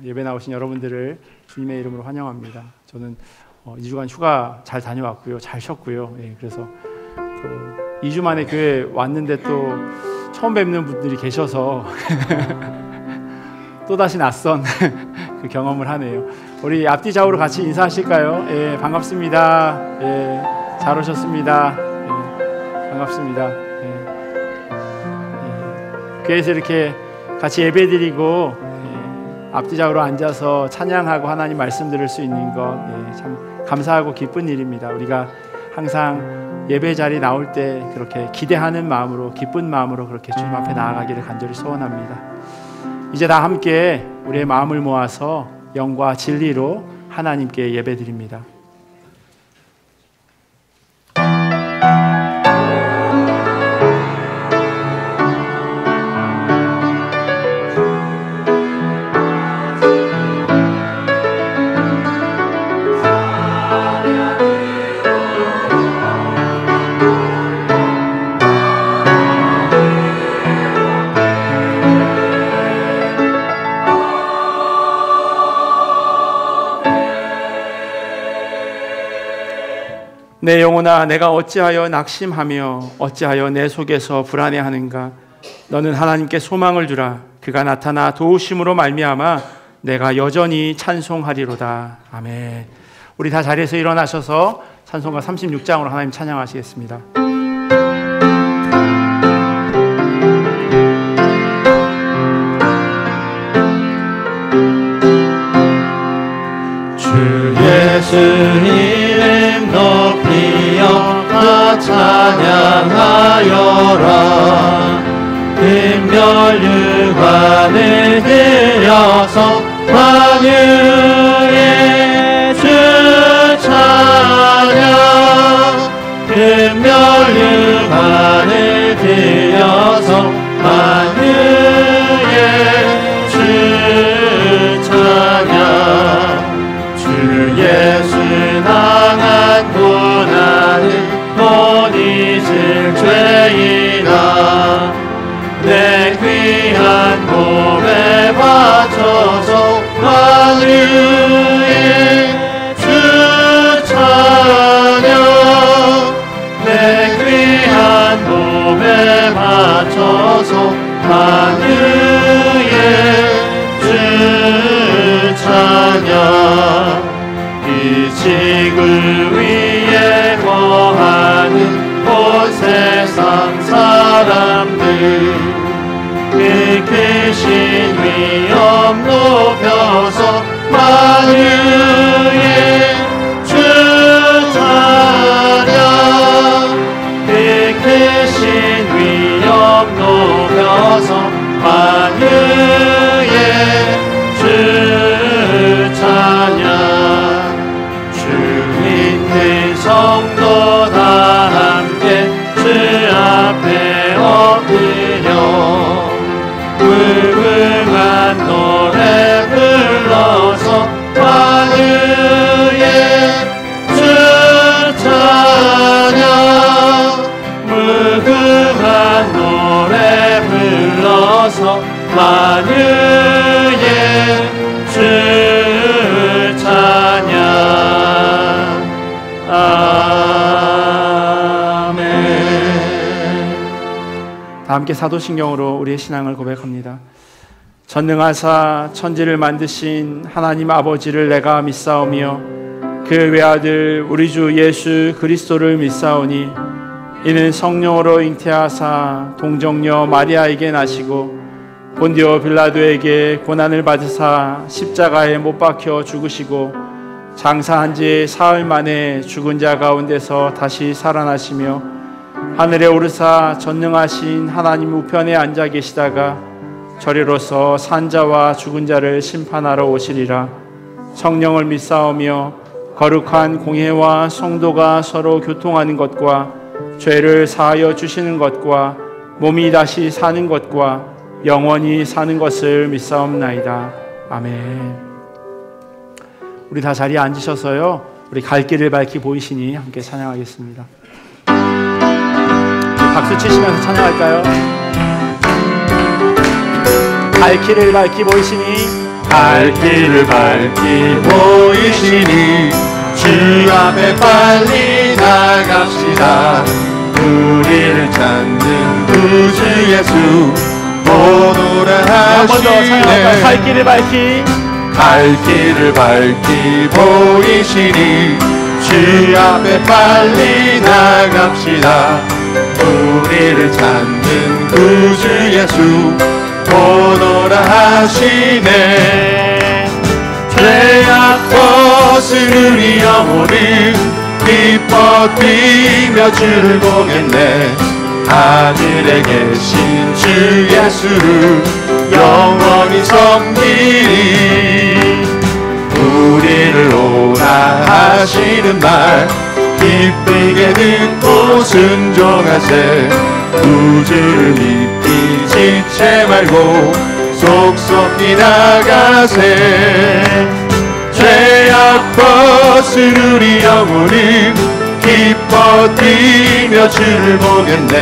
예배 나오신 여러분들을 주님의 이름으로 환영합니다. 저는 2주간 휴가 잘 다녀왔고요. 잘 쉬었고요. 그래서 또 2주 만에 교회 왔는데 또 처음 뵙는 분들이 계셔서 또다시 낯선 그 경험을 하네요. 우리 앞뒤 좌우로 같이 인사하실까요? 반갑습니다. 잘 오셨습니다. 반갑습니다. 교회에서 이렇게 같이 예배드리고 앞뒤 좌우로 앉아서 찬양하고 하나님 말씀 들을 수 있는 것 참 감사하고 기쁜 일입니다. 우리가 항상 예배 자리 나올 때 그렇게 기대하는 마음으로, 기쁜 마음으로 그렇게 주님 앞에 나아가기를 간절히 소원합니다. 이제 다 함께 우리의 마음을 모아서 영과 진리로 하나님께 예배드립니다. 내 영혼아, 내가 어찌하여 낙심하며 어찌하여 내 속에서 불안해하는가? 너는 하나님께 소망을 주라. 그가 나타나 도우심으로 말미암아 내가 여전히 찬송하리로다. 아멘. 우리 다 자리에서 일어나셔서 찬송가 36장으로 하나님 찬양하시겠습니다. 주 예수 이름 높이여 다 찬양하여라. 금별 유관을 들여서 만유의 주 찬양. 금별 유관을 들여서 만유의 주 찬양. 예수 당한 고난을 못 잊을 죄이나 내 귀한 몸에 바쳐서 만유의 주 찬양. 내 귀한 몸에 바쳐서 만유의 주 찬양. 이 지구 위에 거하는 온 세상 사람들 그 크신 위엄 높여서 만유의 주 찬양. 그 크신 위엄 높여서 만유의 주 찬양. 성도 다 함께 주 앞에 엎드려 무궁한 노래 불러서 만유의 주 찬양. 무궁한 노래 불러서 만유의 주 찬양. 아멘. 다 함께 사도신경으로 우리의 신앙을 고백합니다. 전능하사 천지를 만드신 하나님 아버지를 내가 믿사오며 그 외아들 우리 주 예수 그리스도를 믿사오니 이는 성령으로 잉태하사 동정녀 마리아에게 나시고 본디오 빌라도에게 고난을 받으사 십자가에 못 박혀 죽으시고 장사한 지 사흘 만에 죽은 자 가운데서 다시 살아나시며 하늘에 오르사 전능하신 하나님 우편에 앉아 계시다가 저리로서 산자와 죽은 자를 심판하러 오시리라. 성령을 믿사오며 거룩한 공회와 성도가 서로 교통하는 것과 죄를 사하여 주시는 것과 몸이 다시 사는 것과 영원히 사는 것을 믿사옵나이다. 아멘. 우리 다 자리에 앉으셔서요, 우리 갈 길을 밝히 보이시니 함께 찬양하겠습니다. 박수 치시면서 찬양할까요? 갈 길을 밝히 보이시니 갈 길을 밝히 보이시니 주 앞에 빨리 나갑시다. 우리를 찾는 구주 예수 보노라 한 번 더 하시네. 갈 길을 밝히 갈 길을 밝히 보이시니 주 앞에 빨리 나갑시다. 우리를 찾는 구주 예수 보노라 하시네. 죄악 벗은 우리 영혼은 기뻐 뛰며 주를 보겠네. 하늘에 계신 주 예수를 영원히 섬기리. 우리를 오라 하시는 말 기쁘게 듣고 순종하세. 구주를 믿기 지체 말고 속속히 나가세. 죄악 벗은 우리 영혼은 기뻐 뛰며 주를 보겠네.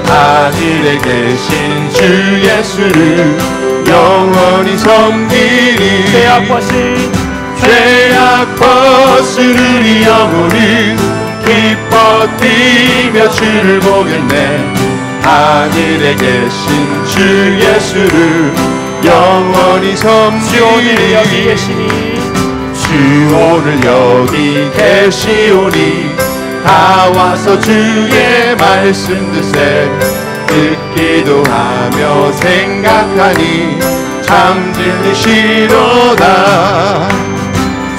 하늘에 계신 주 예수를 영원히 섬기리. 죄악 벗은 우리 영혼은 기뻐 뛰며 주를 보겠네. 하늘에 계신 주 예수를 영원히 섬기리. 여기 계시니 주 오늘 여기 계시오니 다 와서 주의 말씀 듣세. 듣기도 하며 생각하니 참 들리시로다.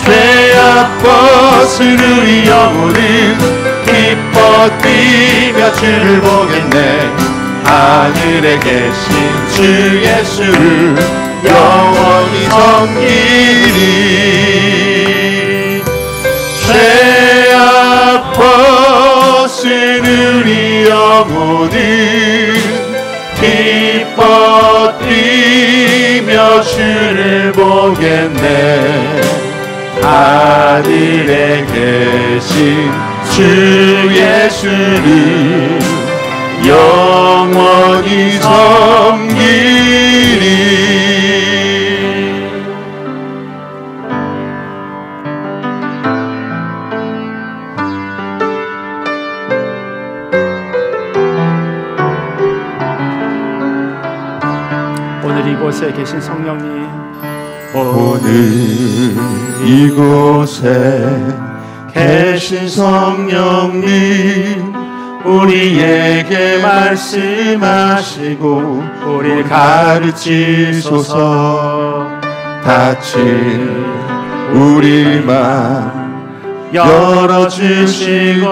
죄악 벗은 우리 영혼은 기뻐 뛰며 주를 보겠네. 하늘에 계신 주 예수를 영원히 섬기리. 죄악 벗은 우리 영혼은 기뻐 뛰며 주를 보겠네. 하늘에 계신 주 예수를 영원히 섬기리. 오늘 이곳에 계신 성령님, 오늘 이곳에 계신 성령님, 우리에게 말씀하시고 우리를 가르치소서. 닫힌 우리 맘 열어주시고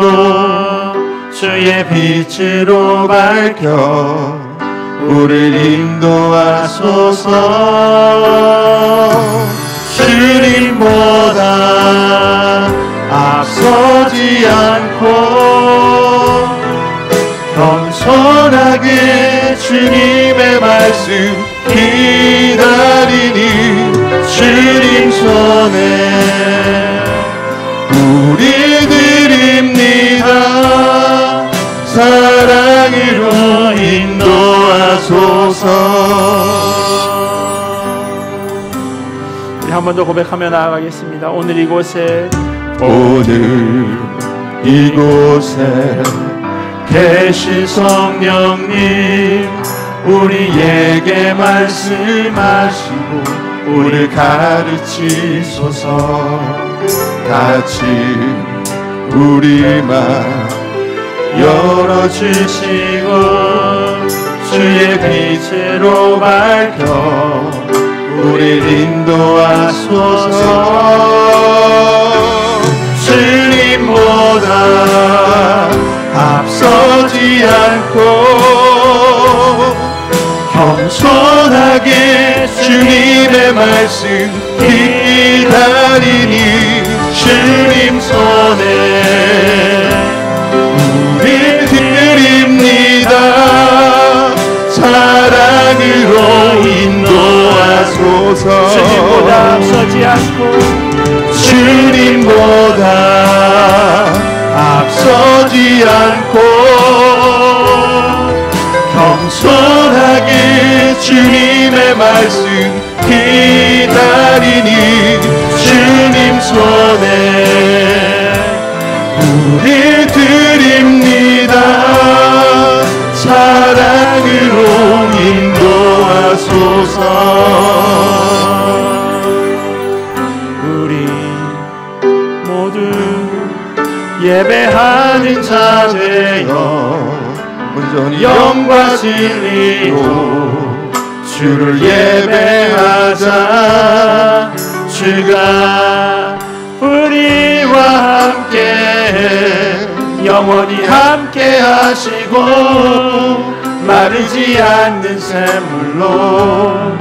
주의 빛으로 밝혀 우리를 인도하소서. 주님보다 앞서지 않고 겸손하게 주님의 말씀 기다리니 주님 손에 우리 드립니다. 사랑으로 인도하소서. 우리 한 번 더 고백하며 나아가겠습니다. 오늘 이곳에 계신 성령님, 우리에게 말씀하시고 우리를 가르치소서. 닫힌 우리 맘 열어주시고 주의 빛으로 밝혀 우리를 인도하소서. 주님보다 앞서지 않고 겸손하게 주님의 말씀 기다리니 주님 손에 우리 드립니다. 사랑으로 인도하소서. 주님보다 앞서지 않고 주님보다 앞서지 않고 겸손하게 주님의 말씀 기다리니 날이니 주님 손에 우리 드립니다. 사랑으로 인도하소서. 우리 모두 예배하는 자 되어 온전히 영과 진리로 주를 예배하자. 주가 우리와 함께 영원히 함께 하시고 마르지 않는 샘물로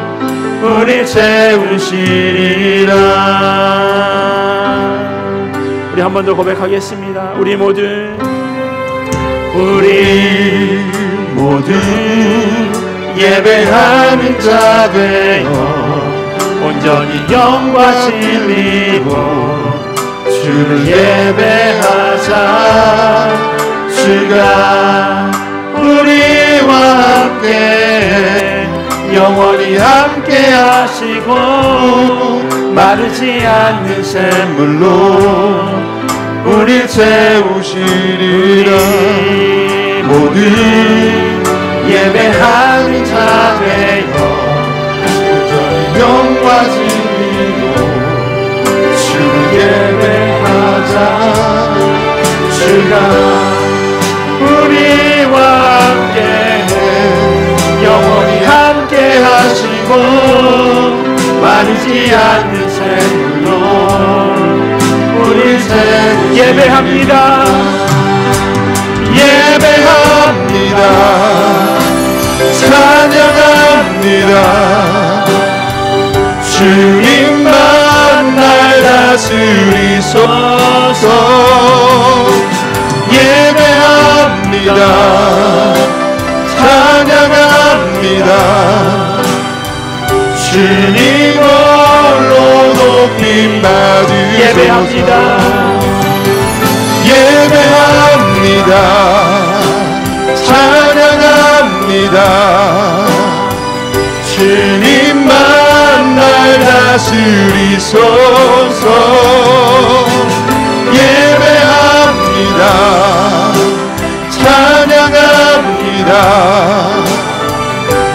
우리 채우시리라. 우리 한 번 더 고백하겠습니다. 우리 모두 예배하는 자 되어 온전히 영과 진리로 주를 예배하자. 주가 우리와 함께 영원히 함께 하시고 마르지 않는 샘물로 우리 채우시리라. 모두 예배하는 자 되어 영과 진리로 주를 예배하자. 주가 우리와 함께 영원히 함께 하시고 마르지 않는 샘물로 우리 예배합니다. 예배합니다. 찬양합니다. 주님만 날 다스리소서. 예배합니다. 찬양합니다. 주님 홀로 높임 받으소서. 예배합니다. 예배합니다. 찬양합니다. 주님만 날 다스리소서. 예배합니다. 찬양합니다.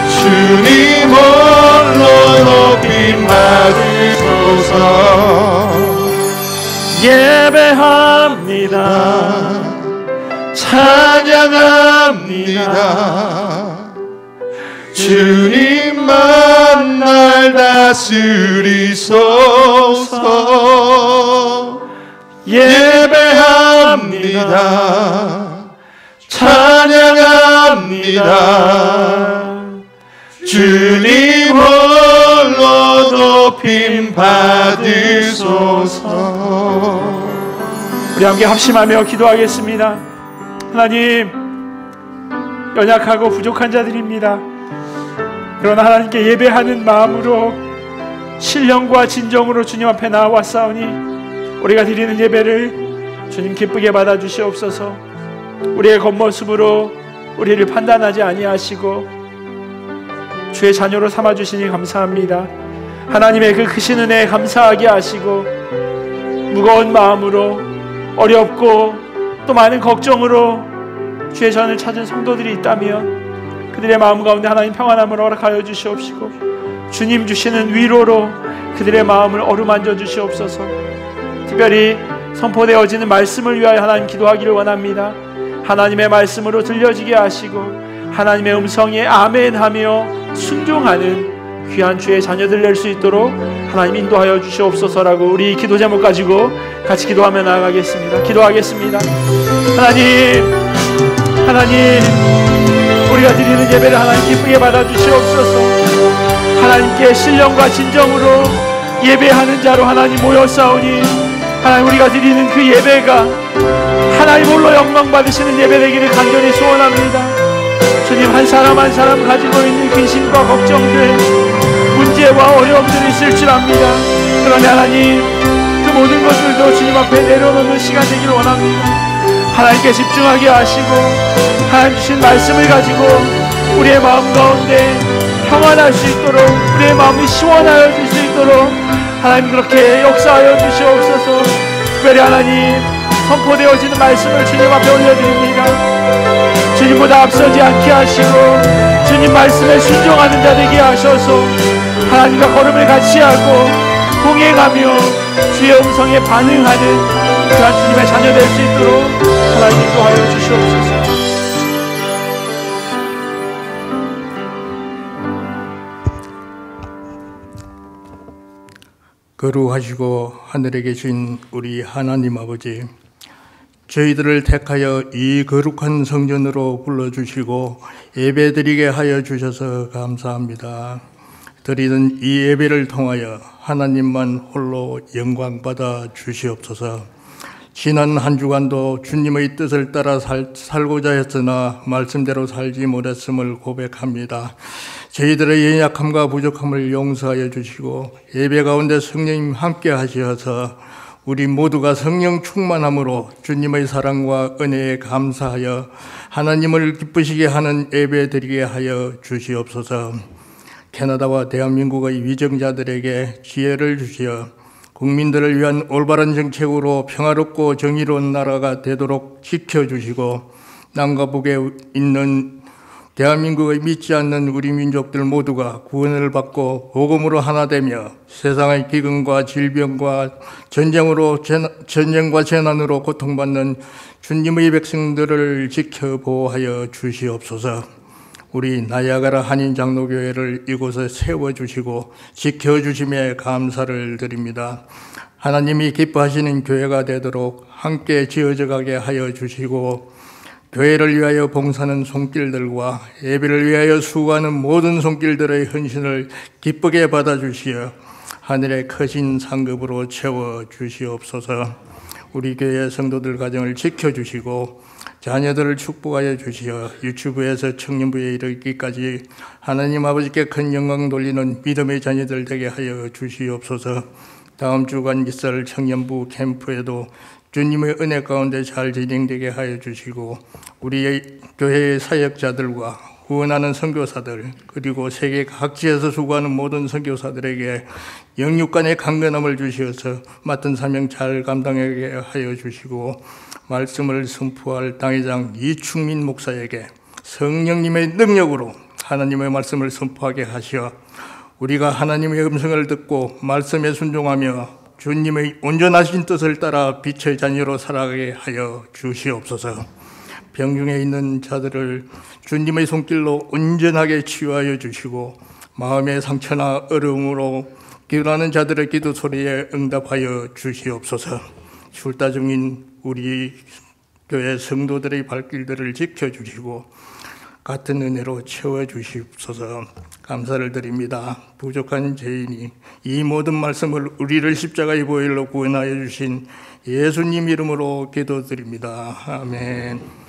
주님 홀로 높임 받으소서. 예배합니다. 찬양합니다. 주님만 날 다스리소서. 예배합니다. 찬양합니다. 주님 홀로 높임 받으소서. 우리 함께 합심하며 기도하겠습니다. 하나님, 연약하고 부족한 자들입니다. 그러나 하나님께 예배하는 마음으로 신령과 진정으로 주님 앞에 나와왔사오니 우리가 드리는 예배를 주님 기쁘게 받아주시옵소서. 우리의 겉모습으로 우리를 판단하지 아니하시고 주의 자녀로 삼아주시니 감사합니다. 하나님의 그 크신 은혜에 감사하게 하시고 무거운 마음으로 어렵고 또 많은 걱정으로 주의 전을 찾은 성도들이 있다면 그들의 마음 가운데 하나님 평안함을 허락하여 주시옵시고 주님 주시는 위로로 그들의 마음을 어루만져 주시옵소서. 특별히 선포되어지는 말씀을 위하여 하나님 기도하기를 원합니다. 하나님의 말씀으로 들려지게 하시고 하나님의 음성에 아멘하며 순종하는 귀한 주의 자녀들 낼 수 있도록 하나님 인도하여 주시옵소서라고 우리 기도 제목 가지고 같이 기도하며 나아가겠습니다. 기도하겠습니다. 하나님 우리가 드리는 예배를 하나님 기쁘게 받아주시옵소서. 하나님께 신령과 진정으로 예배하는 자로 하나님 모였사오니 하나님 우리가 드리는 그 예배가 하나님 홀로 영광 받으시는 예배 되기를 간절히 소원합니다. 주님, 한 사람 한 사람 가지고 있는 근심과 걱정들, 문제와 어려움들이 있을 줄 압니다. 그러나 하나님 그 모든 것들도 주님 앞에 내려놓는 시간 되기를 원합니다. 하나님께 집중하게 하시고 하나님 주신 말씀을 가지고 우리의 마음 가운데 평안할 수 있도록, 우리의 마음이 시원하여질 수 있도록 하나님 그렇게 역사하여 주시옵소서. 특별히 하나님 선포되어지는 말씀을 주님 앞에 올려드립니다. 주님보다 앞서지 않게 하시고 주님 말씀에 순종하는 자 되게 하셔서 하나님과 걸음을 같이 하고 동행하며 주의 음성에 반응하는 그런 주님의 자녀 될 수 있도록 하나님 인도하여 주시옵소서. 거룩하시고 하늘에 계신 우리 하나님 아버지, 저희들을 택하여 이 거룩한 성전으로 불러주시고 예배드리게 하여 주셔서 감사합니다. 드리는 이 예배를 통하여 하나님만 홀로 영광받아 주시옵소서. 지난 한 주간도 주님의 뜻을 따라 살고자 했으나 말씀대로 살지 못했음을 고백합니다. 저희들의 연약함과 부족함을 용서하여 주시고 예배 가운데 성령님 함께 하셔서 우리 모두가 성령 충만함으로 주님의 사랑과 은혜에 감사하여 하나님을 기쁘시게 하는 예배 드리게 하여 주시옵소서. 캐나다와 대한민국의 위정자들에게 지혜를 주시어 국민들을 위한 올바른 정책으로 평화롭고 정의로운 나라가 되도록 지켜주시고 남과 북에 있는 대한민국의 믿지 않는 우리 민족들 모두가 구원을 받고 복음으로 하나 되며 세상의 기근과 질병과 전쟁과 재난으로 고통받는 주님의 백성들을 지켜 보호하여 주시옵소서. 우리 나야가라 한인장로교회를 이곳에 세워주시고 지켜주심에 감사를 드립니다. 하나님이 기뻐하시는 교회가 되도록 함께 지어져 가게 하여 주시고 교회를 위하여 봉사하는 손길들과 예배를 위하여 수고하는 모든 손길들의 헌신을 기쁘게 받아주시어 하늘의 크신 상급으로 채워주시옵소서. 우리 교회 성도들 가정을 지켜주시고 자녀들을 축복하여 주시어 유튜브에서 청년부에 이르기까지 하나님 아버지께 큰 영광 돌리는 믿음의 자녀들 되게 하여 주시옵소서. 다음 주간 있을 청년부 캠프에도 주님의 은혜 가운데 잘 진행되게 하여 주시고 우리의 교회의 사역자들과 후원하는 선교사들 그리고 세계 각지에서 수고하는 모든 선교사들에게 영육간의 강건함을 주시어서 맡은 사명 잘 감당하게 하여 주시고 말씀을 선포할 당회장 이충민 목사에게 성령님의 능력으로 하나님의 말씀을 선포하게 하시어 우리가 하나님의 음성을 듣고 말씀에 순종하며 주님의 온전하신 뜻을 따라 빛의 자녀로 살아가게 하여 주시옵소서. 병중에 있는 자들을 주님의 손길로 온전하게 치유하여 주시고 마음의 상처나 어려움으로 기도하는 자들의 기도 소리에 응답하여 주시옵소서. 출타 중인 우리 교회 성도들의 발길들을 지켜주시고 같은 은혜로 채워주시옵소서. 감사를 드립니다. 부족한 죄인이 이 모든 말씀을 우리를 십자가의 보혈로 구원하여 주신 예수님 이름으로 기도드립니다. 아멘.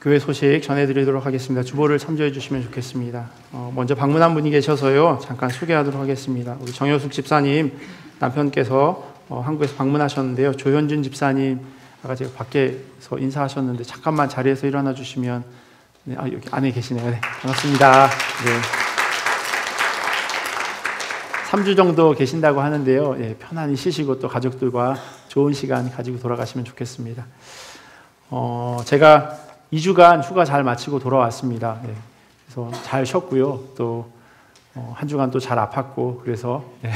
교회 소식 전해드리도록 하겠습니다. 주보를 참조해 주시면 좋겠습니다. 먼저 방문한 분이 계셔서요. 잠깐 소개하도록 하겠습니다. 우리 정효숙 집사님 남편께서 한국에서 방문하셨는데요. 조현준 집사님 아까 제가 밖에서 인사하셨는데 잠깐만 자리에서 일어나 주시면 네, 여기 안에 계시네요. 네, 반갑습니다. 네. 3주 정도 계신다고 하는데요. 예, 편안히 쉬시고 또 가족들과 좋은 시간 가지고 돌아가시면 좋겠습니다. 제가 2주간 휴가 잘 마치고 돌아왔습니다. 예, 그래서 잘 쉬었고요. 또 한 주간 또 잘 아팠고 그래서 예,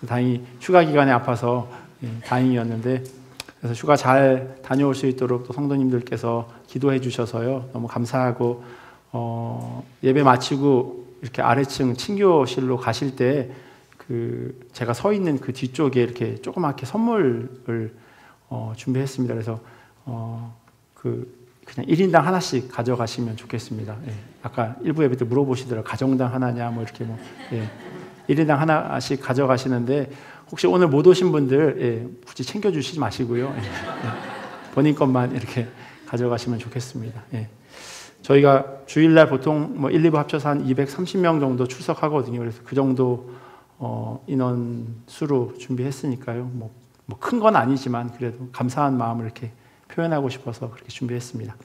다행히 휴가 기간에 아파서 예, 다행이었는데 그래서 휴가 잘 다녀올 수 있도록 또 성도님들께서 기도해 주셔서요. 너무 감사하고 예배 마치고 이렇게 아래층 친교실로 가실 때 제가 서 있는 그 뒤쪽에 이렇게 조그맣게 선물을 준비했습니다. 그래서 그냥 1인당 하나씩 가져가시면 좋겠습니다. 예. 아까 일부 예배 때 물어보시더라고요. 가정당 하나냐 뭐 이렇게 뭐. 예. 1인당 하나씩 가져가시는데 혹시 오늘 못 오신 분들 예, 굳이 챙겨주시지 마시고요. 예. 예. 본인 것만 이렇게 가져가시면 좋겠습니다. 예. 저희가 주일날 보통 뭐 1, 2부 합쳐서 한 230명 정도 출석하거든요. 그래서 그 정도 인원 수로 준비했으니까요. 뭐 큰 건 아니지만 그래도 감사한 마음을 이렇게 표현하고 싶어서 그렇게 준비했습니다.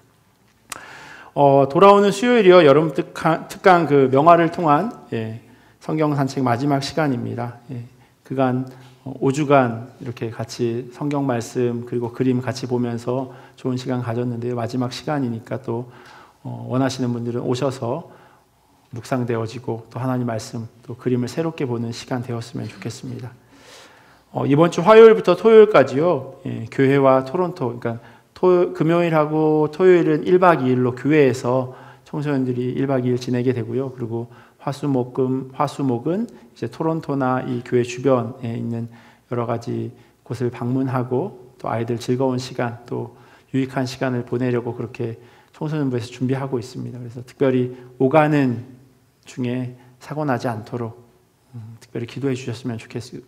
돌아오는 수요일이요. 여름 특강 그 명화를 통한 예, 성경 산책 마지막 시간입니다. 예, 그간 5주간 이렇게 같이 성경 말씀 그리고 그림 같이 보면서 좋은 시간 가졌는데요. 마지막 시간이니까 또 원하시는 분들은 오셔서 묵상되어지고 또 하나님 말씀 또 그림을 새롭게 보는 시간 되었으면 좋겠습니다. 이번 주 화요일부터 토요일까지요. 예, 교회와 토론토 그러니까 금요일하고 토요일은 1박 2일로 교회에서 청소년들이 1박 2일 지내게 되고요. 그리고 화수목은 이제 토론토나 이 교회 주변에 있는 여러 가지 곳을 방문하고 또 아이들 즐거운 시간 또 유익한 시간을 보내려고 그렇게 청소년부에서 준비하고 있습니다. 그래서 특별히 오가는 중에 사고 나지 않도록 특별히 기도해 주셨으면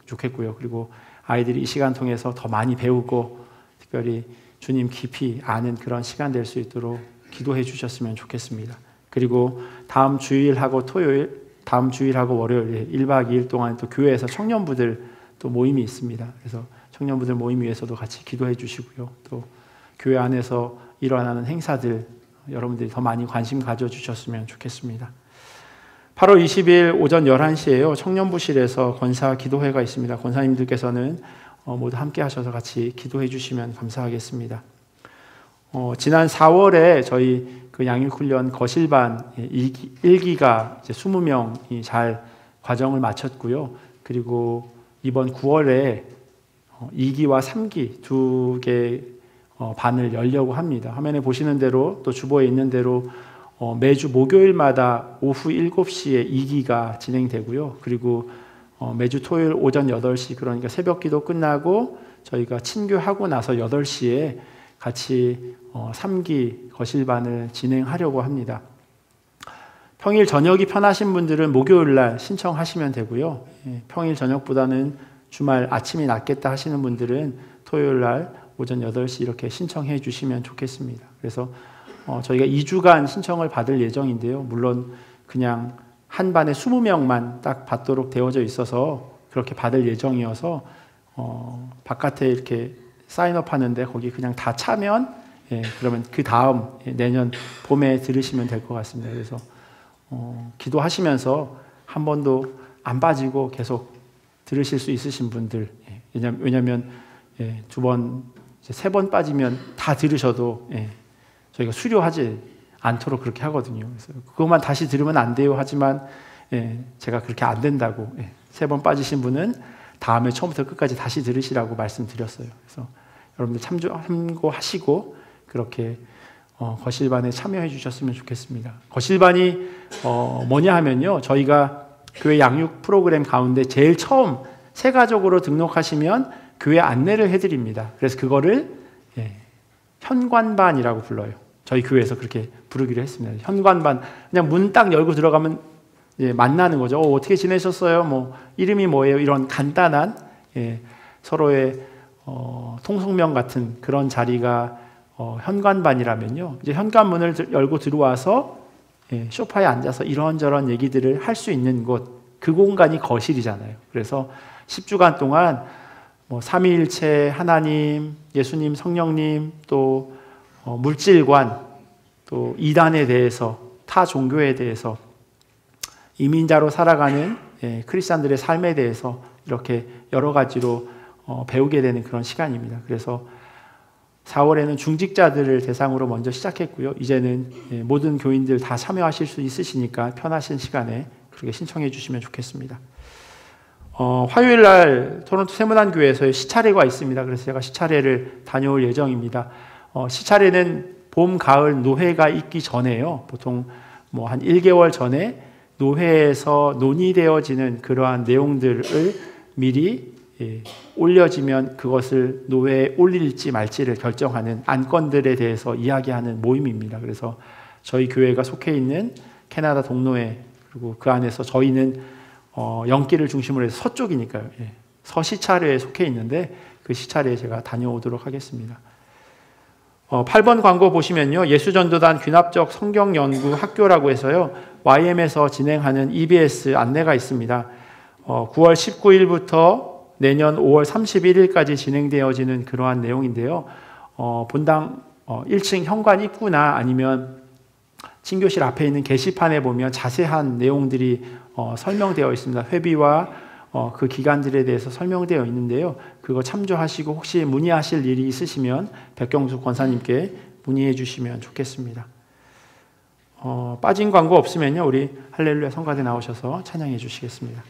좋겠고요. 그리고 아이들이 이 시간 통해서 더 많이 배우고 특별히 주님 깊이 아는 그런 시간 될 수 있도록 기도해 주셨으면 좋겠습니다. 그리고 다음 주일하고 월요일 1박 2일 동안 또 교회에서 청년부들 또 모임이 있습니다. 그래서 청년부들 모임 위해서도 같이 기도해 주시고요. 또 교회 안에서 일어나는 행사들 여러분들이 더 많이 관심 가져주셨으면 좋겠습니다. 8월 20일 오전 11시에요. 청년부실에서 권사 기도회가 있습니다. 권사님들께서는 모두 함께 하셔서 같이 기도해 주시면 감사하겠습니다. 지난 4월에 저희 그 양육훈련 거실반 1기가 이제 20명이 잘 과정을 마쳤고요. 그리고 이번 9월에 2기와 3기 두 개 반을 열려고 합니다. 화면에 보시는 대로 또 주보에 있는 대로 매주 목요일마다 오후 7시에 2기가 진행되고요. 그리고 매주 토요일 오전 8시 그러니까 새벽 기도 끝나고 저희가 친교하고 나서 8시에 같이 3기 거실반을 진행하려고 합니다. 평일 저녁이 편하신 분들은 목요일날 신청하시면 되고요. 평일 저녁보다는 주말 아침이 낫겠다 하시는 분들은 토요일날 오전 8시 이렇게 신청해 주시면 좋겠습니다. 그래서 저희가 2주간 신청을 받을 예정인데요. 물론 그냥 한 반에 20명만 딱 받도록 되어져 있어서 그렇게 받을 예정이어서 바깥에 이렇게 사인업 하는데 거기 그냥 다 차면 그러면 그 다음 내년 봄에 들으시면 될 것 같습니다. 그래서 기도하시면서 한 번도 안 빠지고 계속 들으실 수 있으신 분들 왜냐하면 두 번, 세 번 빠지면 다 들으셔도 저희가 수료하지 않도록 그렇게 하거든요. 그래서 그것만 다시 들으면 안 돼요. 하지만 제가 그렇게 안 된다고 3번 빠지신 분은 다음에 처음부터 끝까지 다시 들으시라고 말씀드렸어요. 그래서 여러분들 참고하시고 그렇게 거실반에 참여해 주셨으면 좋겠습니다. 거실반이 뭐냐 하면요. 저희가 교회 양육 프로그램 가운데 제일 처음 새가족으로 등록하시면 교회 안내를 해드립니다. 그래서 그거를 현관반이라고 불러요. 저희 교회에서 그렇게 부르기로 했습니다. 현관반 그냥 문 딱 열고 들어가면 만나는 거죠. 어떻게 지내셨어요? 뭐 이름이 뭐예요? 이런 간단한 서로의 통성명 같은 그런 자리가 현관반이라면요. 이제 현관문을 열고 들어와서 소파에 앉아서 이런저런 얘기들을 할 수 있는 곳, 그 공간이 거실이잖아요. 그래서 10주간 동안 뭐 삼위일체 하나님, 예수님, 성령님, 또 물질관, 또 이단에 대해서, 타 종교에 대해서, 이민자로 살아가는 크리스찬들의 삶에 대해서 이렇게 여러 가지로 배우게 되는 그런 시간입니다. 그래서 4월에는 중직자들을 대상으로 먼저 시작했고요. 이제는 모든 교인들 다 참여하실 수 있으시니까 편하신 시간에 그렇게 신청해 주시면 좋겠습니다. 화요일 날 토론토 세문안교회에서의 시차례가 있습니다. 그래서 제가 시차례를 다녀올 예정입니다. 시차례는 봄, 가을 노회가 있기 전에요. 보통 뭐 한 1개월 전에 노회에서 논의되어지는 그러한 내용들을 미리 올려지면 그것을 노회에 올릴지 말지를 결정하는 안건들에 대해서 이야기하는 모임입니다. 그래서 저희 교회가 속해 있는 캐나다 동노회, 그리고 그 안에서 저희는 영길을 중심으로 해서 서쪽이니까요. 서시차례에 속해 있는데 그 시차례에 제가 다녀오도록 하겠습니다. 8번 광고 보시면요, 예수전도단 귀납적 성경연구 학교라고 해서요, YM에서 진행하는 EBS 안내가 있습니다. 9월 19일부터 내년 5월 31일까지 진행되어지는 그러한 내용인데요. 본당 1층 현관 입구나 아니면 친교실 앞에 있는 게시판에 보면 자세한 내용들이 설명되어 있습니다. 회비와 그 기간들에 대해서 설명되어 있는데요. 그거 참조하시고 혹시 문의하실 일이 있으시면 백경수 권사님께 문의해 주시면 좋겠습니다. 빠진 광고 없으면요, 우리 할렐루야 성가대 나오셔서 찬양해 주시겠습니다.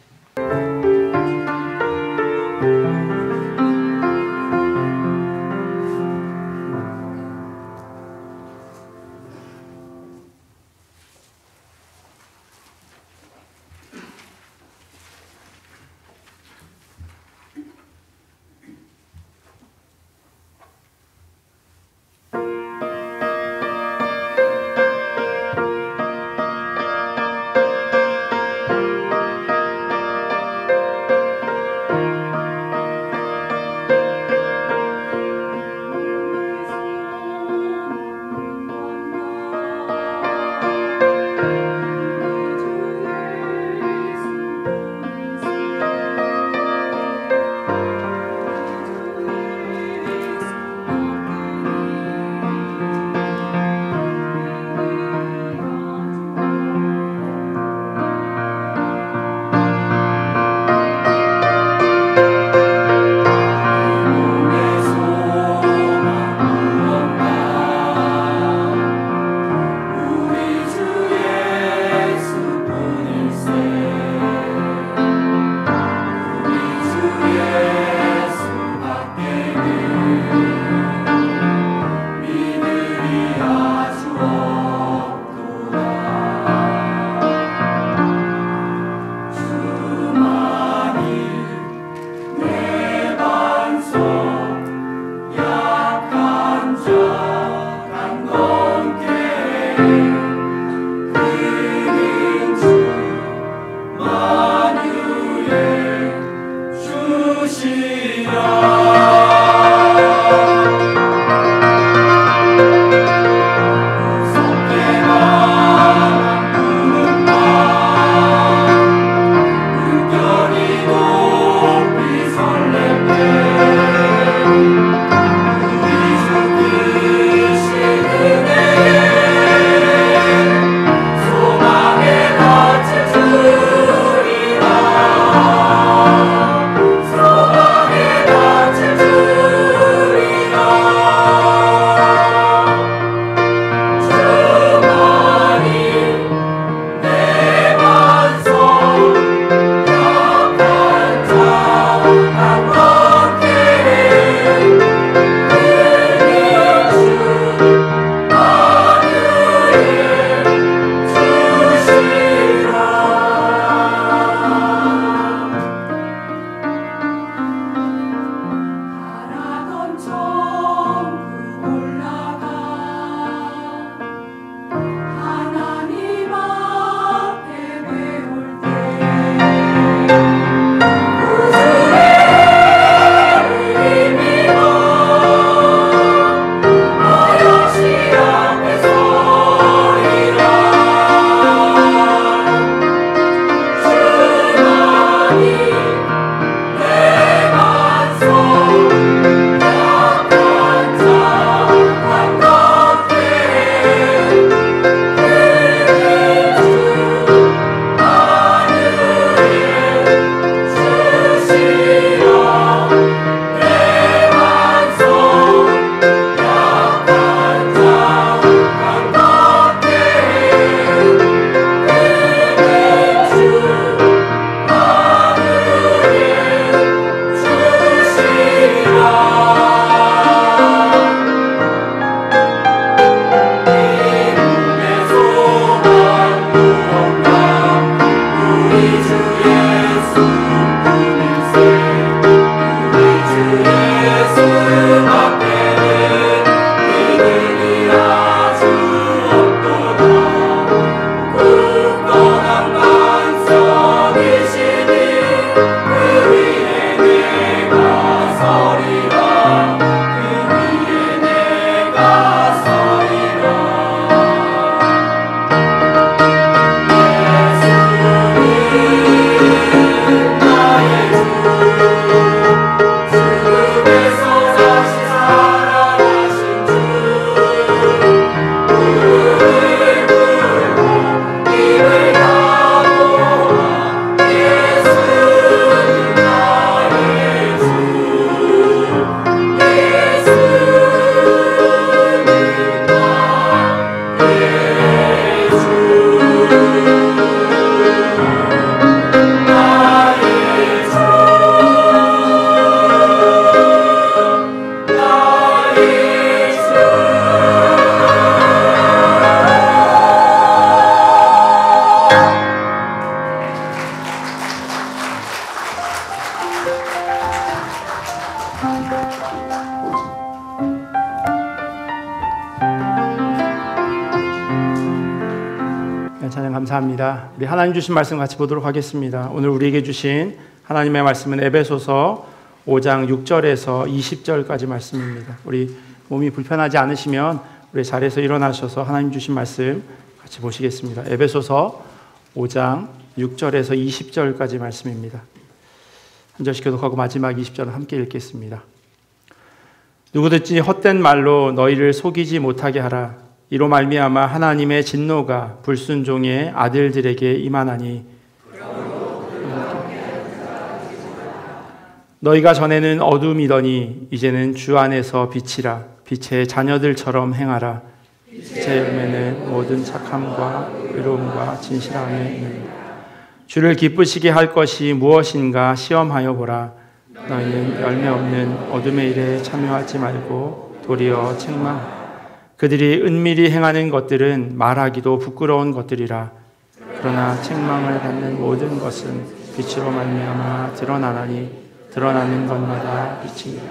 찬양 감사합니다. 우리 하나님 주신 말씀 같이 보도록 하겠습니다. 오늘 우리에게 주신 하나님의 말씀은 에베소서 5장 6절에서 20절까지 말씀입니다. 우리 몸이 불편하지 않으시면 우리 자리에서 일어나셔서 하나님 주신 말씀 같이 보시겠습니다. 에베소서 5장 6절에서 20절까지 말씀입니다. 한 절씩 교독하고 마지막 20절은 함께 읽겠습니다. 누구든지 헛된 말로 너희를 속이지 못하게 하라. 이로 말미암아 하나님의 진노가 불순종의 아들들에게 임하나니 너희가 전에는 어둠이더니 이제는 주 안에서 빛이라. 빛의 자녀들처럼 행하라. 빛의 열매는 모든 착함과 의로움과 진실함에 있느니라. 주를 기쁘시게 할 것이 무엇인가 시험하여 보라. 너희는 열매 없는 어둠의 일에 참여하지 말고 도리어 책망하라. 그들이 은밀히 행하는 것들은 말하기도 부끄러운 것들이라. 그러나 책망을 받는 모든 것은 빛으로 말미암아 드러나나니 드러나는 것마다 빛이니라.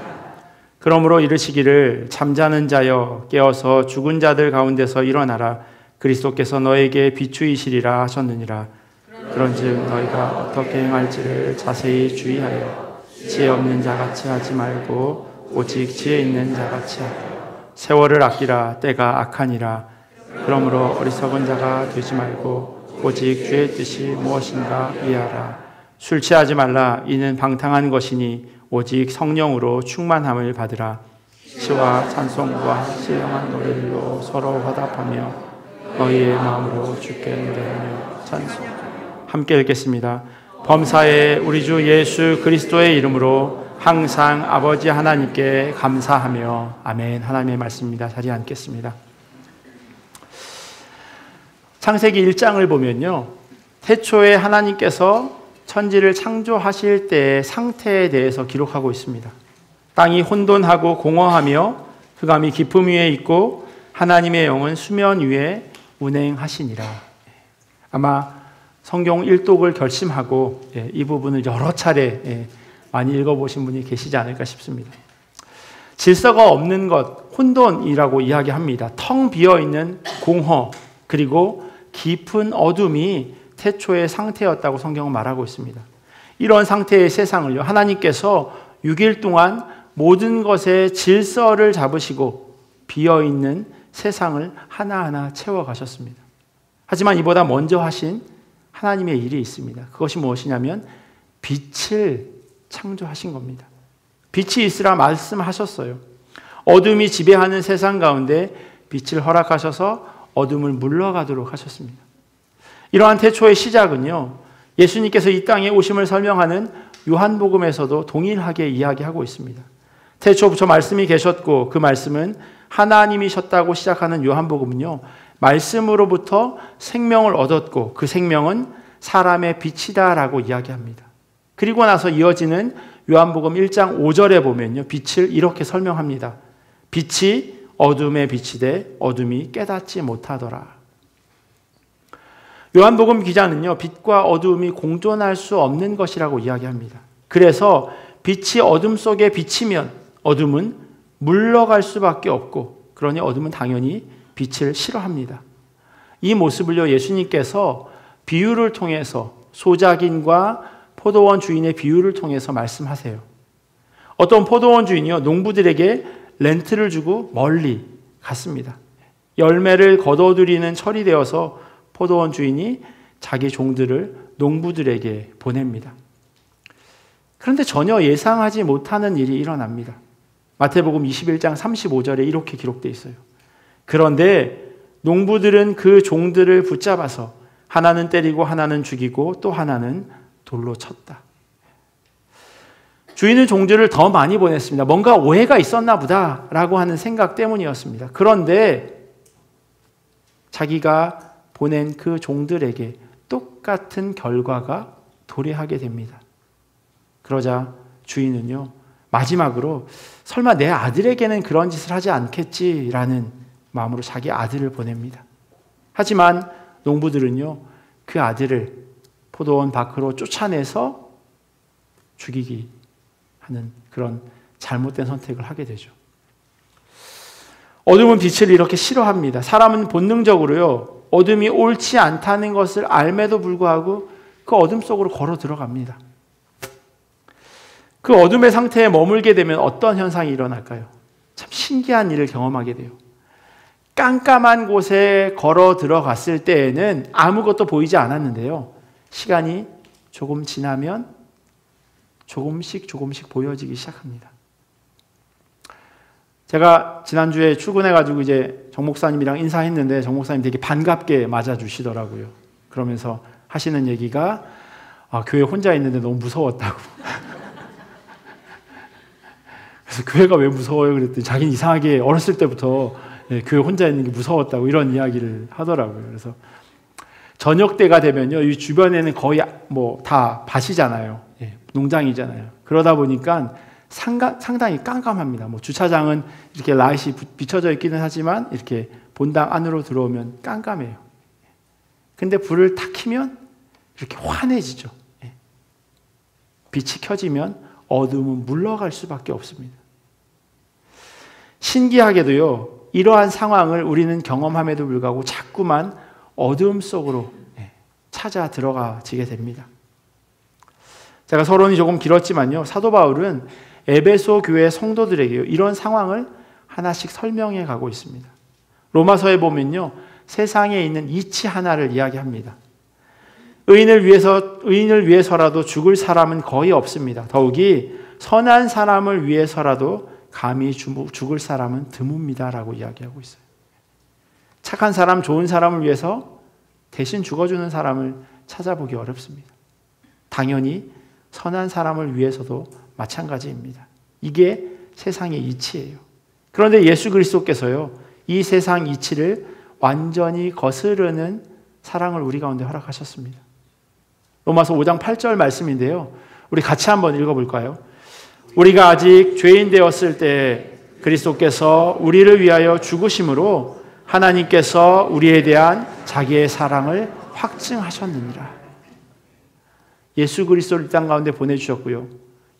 그러므로 이르시기를 잠자는 자여 깨어서 죽은 자들 가운데서 일어나라. 그리스도께서 너에게 비추이시리라 하셨느니라. 그런즉 너희가 어떻게 행할지를 자세히 주의하여 지혜 없는 자같이 하지 말고 오직 지혜 있는 자같이 하라. 세월을 아끼라. 때가 악하니라. 그러므로 어리석은 자가 되지 말고 오직 주의 뜻이 무엇인가 이해하라. 술 취하지 말라. 이는 방탕한 것이니 오직 성령으로 충만함을 받으라. 시와 찬송과 신령한 노래들로 서로 화답하며 너희의 마음으로 주께 노래하며 찬송. 함께 읽겠습니다. 범사에 우리 주 예수 그리스도의 이름으로 항상 아버지 하나님께 감사하며. 아멘. 하나님의 말씀입니다. 자리에 앉겠습니다. 창세기 1장을 보면요, 태초에 하나님께서 천지를 창조하실 때의 상태에 대해서 기록하고 있습니다. 땅이 혼돈하고 공허하며 흑암이 깊음 위에 있고 하나님의 영은 수면 위에 운행하시니라. 아마 성경 일독을 결심하고 이 부분을 여러 차례 많이 읽어보신 분이 계시지 않을까 싶습니다. 질서가 없는 것, 혼돈이라고 이야기합니다. 텅 비어있는 공허, 그리고 깊은 어둠이 태초의 상태였다고 성경은 말하고 있습니다. 이런 상태의 세상을요, 하나님께서 6일 동안 모든 것의 질서를 잡으시고 비어있는 세상을 하나하나 채워가셨습니다. 하지만 이보다 먼저 하신 하나님의 일이 있습니다. 그것이 무엇이냐면 빛을 창조하신 겁니다. 빛이 있으라 말씀하셨어요. 어둠이 지배하는 세상 가운데 빛을 허락하셔서 어둠을 물러가도록 하셨습니다. 이러한 태초의 시작은요, 예수님께서 이 땅에 오심을 설명하는 요한복음에서도 동일하게 이야기하고 있습니다. 태초부터 말씀이 계셨고 그 말씀은 하나님이셨다고 시작하는 요한복음은요, 말씀으로부터 생명을 얻었고 그 생명은 사람의 빛이다라고 이야기합니다. 그리고 나서 이어지는 요한복음 1장 5절에 보면요, 빛을 이렇게 설명합니다. 빛이 어둠에 비치되 어둠이 깨닫지 못하더라. 요한복음 기자는요, 빛과 어둠이 공존할 수 없는 것이라고 이야기합니다. 그래서 빛이 어둠 속에 비치면 어둠은 물러갈 수밖에 없고, 그러니 어둠은 당연히 빛을 싫어합니다. 이 모습을요, 예수님께서 비유를 통해서, 소작인과 포도원 주인의 비유를 통해서 말씀하세요. 어떤 포도원 주인이요, 농부들에게 렌트를 주고 멀리 갔습니다. 열매를 거둬들이는 철이 되어서 포도원 주인이 자기 종들을 농부들에게 보냅니다. 그런데 전혀 예상하지 못하는 일이 일어납니다. 마태복음 21장 35절에 이렇게 기록되어 있어요. 그런데 농부들은 그 종들을 붙잡아서 하나는 때리고 하나는 죽이고 또 하나는 돌로 쳤다. 주인은 종들을 더 많이 보냈습니다. 뭔가 오해가 있었나 보다라고 하는 생각 때문이었습니다. 그런데 자기가 보낸 그 종들에게 똑같은 결과가 도래하게 됩니다. 그러자 주인은요, 마지막으로 설마 내 아들에게는 그런 짓을 하지 않겠지라는 마음으로 자기 아들을 보냅니다. 하지만 농부들은요, 그 아들을 포도원 밖으로 쫓아내서 죽이기 하는 그런 잘못된 선택을 하게 되죠. 어둠은 빛을 이렇게 싫어합니다. 사람은 본능적으로요, 어둠이 옳지 않다는 것을 알매도 불구하고 그 어둠 속으로 걸어 들어갑니다. 그 어둠의 상태에 머물게 되면 어떤 현상이 일어날까요? 참 신기한 일을 경험하게 돼요. 깜깜한 곳에 걸어 들어갔을 때에는 아무것도 보이지 않았는데요, 시간이 조금 지나면 조금씩 보여지기 시작합니다. 제가 지난주에 출근해가지고 이제 정 목사님이랑 인사했는데 정 목사님 되게 반갑게 맞아주시더라고요. 그러면서 하시는 얘기가 교회 혼자 있는데 너무 무서웠다고. 그래서 교회가 왜 무서워요? 그랬더니 자기는 이상하게 어렸을 때부터 교회 혼자 있는 게 무서웠다고 이런 이야기를 하더라고요. 그래서 저녁 때가 되면요, 이 주변에는 거의 뭐 다 밭이잖아요. 농장이잖아요. 그러다 보니까 상당히 깜깜합니다. 뭐 주차장은 이렇게 라이트이 비춰져 있기는 하지만 이렇게 본당 안으로 들어오면 깜깜해요. 근데 불을 탁 켜면 이렇게 환해지죠. 빛이 켜지면 어둠은 물러갈 수밖에 없습니다. 신기하게도요, 이러한 상황을 우리는 경험함에도 불구하고 자꾸만 어둠 속으로 찾아 들어가지게 됩니다. 제가 서론이 조금 길었지만요, 사도 바울은 에베소 교회 성도들에게 이런 상황을 하나씩 설명해 가고 있습니다. 로마서에 보면요, 세상에 있는 이치 하나를 이야기합니다. 의인을 위해서라도 죽을 사람은 거의 없습니다. 더욱이 선한 사람을 위해서라도 감히 죽을 사람은 드뭅니다라고 이야기하고 있어요. 착한 사람, 좋은 사람을 위해서 대신 죽어주는 사람을 찾아보기 어렵습니다. 당연히 선한 사람을 위해서도 마찬가지입니다. 이게 세상의 이치예요. 그런데 예수 그리스도께서요, 이 세상 이치를 완전히 거스르는 사랑을 우리 가운데 허락하셨습니다. 로마서 5장 8절 말씀인데요, 우리 같이 한번 읽어볼까요? 우리가 아직 죄인 되었을 때 그리스도께서 우리를 위하여 죽으심으로 하나님께서 우리에 대한 자기의 사랑을 확증하셨느니라. 예수 그리스도를 이 땅 가운데 보내주셨고요,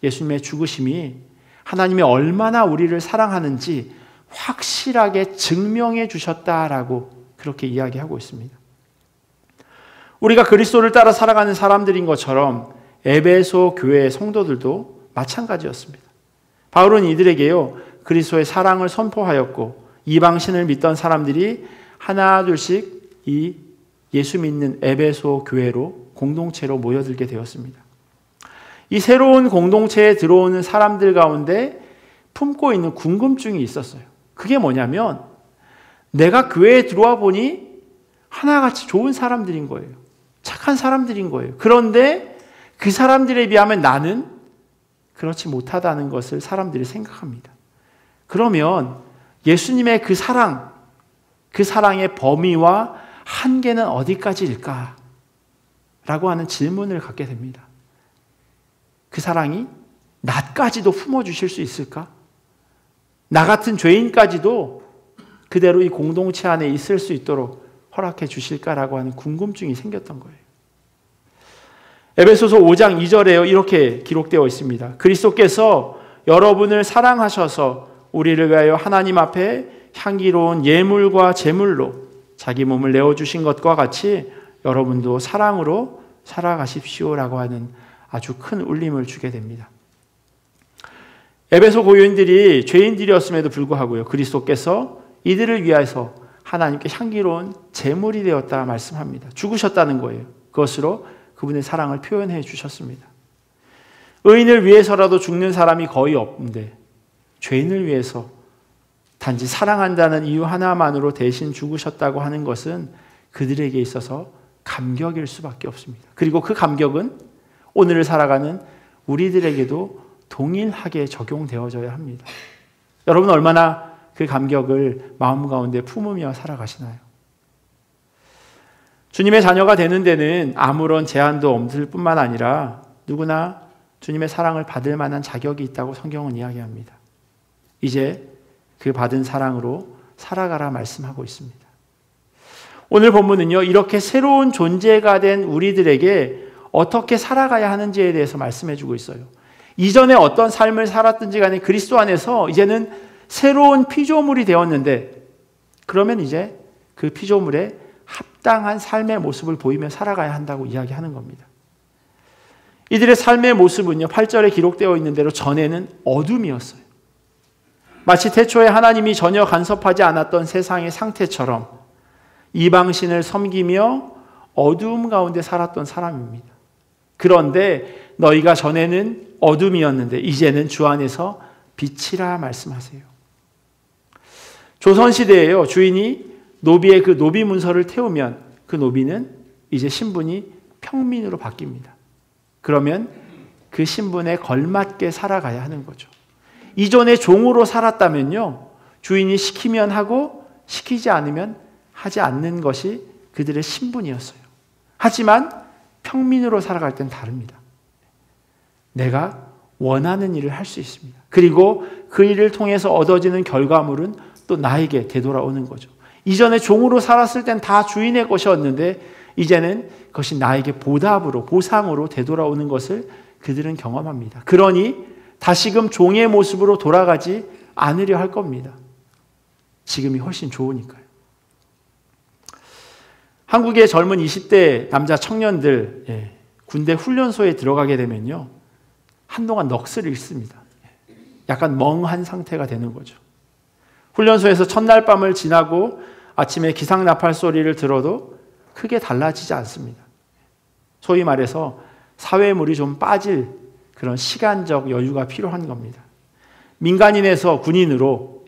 예수님의 죽으심이 하나님이 얼마나 우리를 사랑하는지 확실하게 증명해 주셨다라고 그렇게 이야기하고 있습니다. 우리가 그리스도를 따라 살아가는 사람들인 것처럼 에베소 교회의 성도들도 마찬가지였습니다. 바울은 이들에게요, 그리스도의 사랑을 선포하였고 이방신을 믿던 사람들이 하나 둘씩 이 예수 믿는 에베소 교회로 공동체로 모여들게 되었습니다. 이 새로운 공동체에 들어오는 사람들 가운데 품고 있는 궁금증이 있었어요. 그게 뭐냐면, 내가 교회에 들어와 보니 하나같이 좋은 사람들인 거예요. 착한 사람들인 거예요. 그런데 그 사람들에 비하면 나는 그렇지 못하다는 것을 사람들이 생각합니다. 그러면 예수님의 그 사랑, 그 사랑의 범위와 한계는 어디까지일까? 라고 하는 질문을 갖게 됩니다. 그 사랑이 나까지도 품어주실 수 있을까? 나 같은 죄인까지도 그대로 이 공동체 안에 있을 수 있도록 허락해 주실까라고 하는 궁금증이 생겼던 거예요. 에베소서 5장 2절에 이렇게 기록되어 있습니다. 그리스도께서 여러분을 사랑하셔서 우리를 위하여 하나님 앞에 향기로운 예물과 제물로 자기 몸을 내어주신 것과 같이 여러분도 사랑으로 살아가십시오라고 하는 아주 큰 울림을 주게 됩니다. 에베소 교인들이 죄인들이었음에도 불구하고요, 그리스도께서 이들을 위해서 하나님께 향기로운 제물이 되었다 말씀합니다. 죽으셨다는 거예요. 그것으로 그분의 사랑을 표현해 주셨습니다. 의인을 위해서라도 죽는 사람이 거의 없는데 죄인을 위해서 단지 사랑한다는 이유 하나만으로 대신 죽으셨다고 하는 것은 그들에게 있어서 감격일 수밖에 없습니다. 그리고 그 감격은 오늘을 살아가는 우리들에게도 동일하게 적용되어져야 합니다. 여러분 얼마나 그 감격을 마음 가운데 품으며 살아가시나요? 주님의 자녀가 되는 데는 아무런 제한도 없을 뿐만 아니라 누구나 주님의 사랑을 받을 만한 자격이 있다고 성경은 이야기합니다. 이제 그 받은 사랑으로 살아가라 말씀하고 있습니다. 오늘 본문은요, 이렇게 새로운 존재가 된 우리들에게 어떻게 살아가야 하는지에 대해서 말씀해 주고 있어요. 이전에 어떤 삶을 살았든지 간에 그리스도 안에서 이제는 새로운 피조물이 되었는데, 그러면 이제 그 피조물에 합당한 삶의 모습을 보이며 살아가야 한다고 이야기하는 겁니다. 이들의 삶의 모습은요, 8절에 기록되어 있는 대로 전에는 어둠이었어요. 마치 태초에 하나님이 전혀 간섭하지 않았던 세상의 상태처럼 이방신을 섬기며 어두움 가운데 살았던 사람입니다. 그런데 너희가 전에는 어둠이었는데 이제는 주 안에서 빛이라 말씀하세요. 조선시대에요, 주인이 노비의 그 노비 문서를 태우면 그 노비는 이제 신분이 평민으로 바뀝니다. 그러면 그 신분에 걸맞게 살아가야 하는 거죠. 이전에 종으로 살았다면요, 주인이 시키면 하고 시키지 않으면 하지 않는 것이 그들의 신분이었어요. 하지만 평민으로 살아갈 땐 다릅니다. 내가 원하는 일을 할 수 있습니다. 그리고 그 일을 통해서 얻어지는 결과물은 또 나에게 되돌아오는 거죠. 이전에 종으로 살았을 땐 다 주인의 것이었는데 이제는 그것이 나에게 보답으로, 보상으로 되돌아오는 것을 그들은 경험합니다. 그러니 다시금 종의 모습으로 돌아가지 않으려 할 겁니다. 지금이 훨씬 좋으니까요. 한국의 젊은 20대 남자 청년들, 군대 훈련소에 들어가게 되면요, 한동안 넋을 잃습니다. 약간 멍한 상태가 되는 거죠. 훈련소에서 첫날 밤을 지나고 아침에 기상나팔 소리를 들어도 크게 달라지지 않습니다. 소위 말해서 사회물이 좀 빠질 그런 시간적 여유가 필요한 겁니다. 민간인에서 군인으로,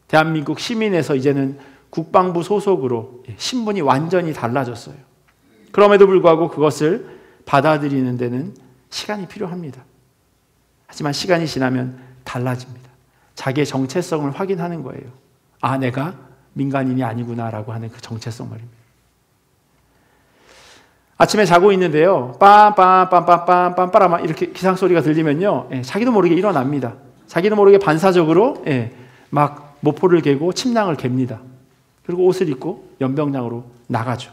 대한민국 시민에서 이제는 국방부 소속으로 신분이 완전히 달라졌어요. 그럼에도 불구하고 그것을 받아들이는 데는 시간이 필요합니다. 하지만 시간이 지나면 달라집니다. 자기의 정체성을 확인하는 거예요. 아, 내가 민간인이 아니구나라고 하는 그 정체성 말입니다. 아침에 자고 있는데요, 빰빰빰빰빰빰빰빰 이렇게 기상 소리가 들리면요, 자기도 모르게 일어납니다. 자기도 모르게 반사적으로 막 모포를 개고 침낭을 갭니다. 그리고 옷을 입고 연병장으로 나가죠.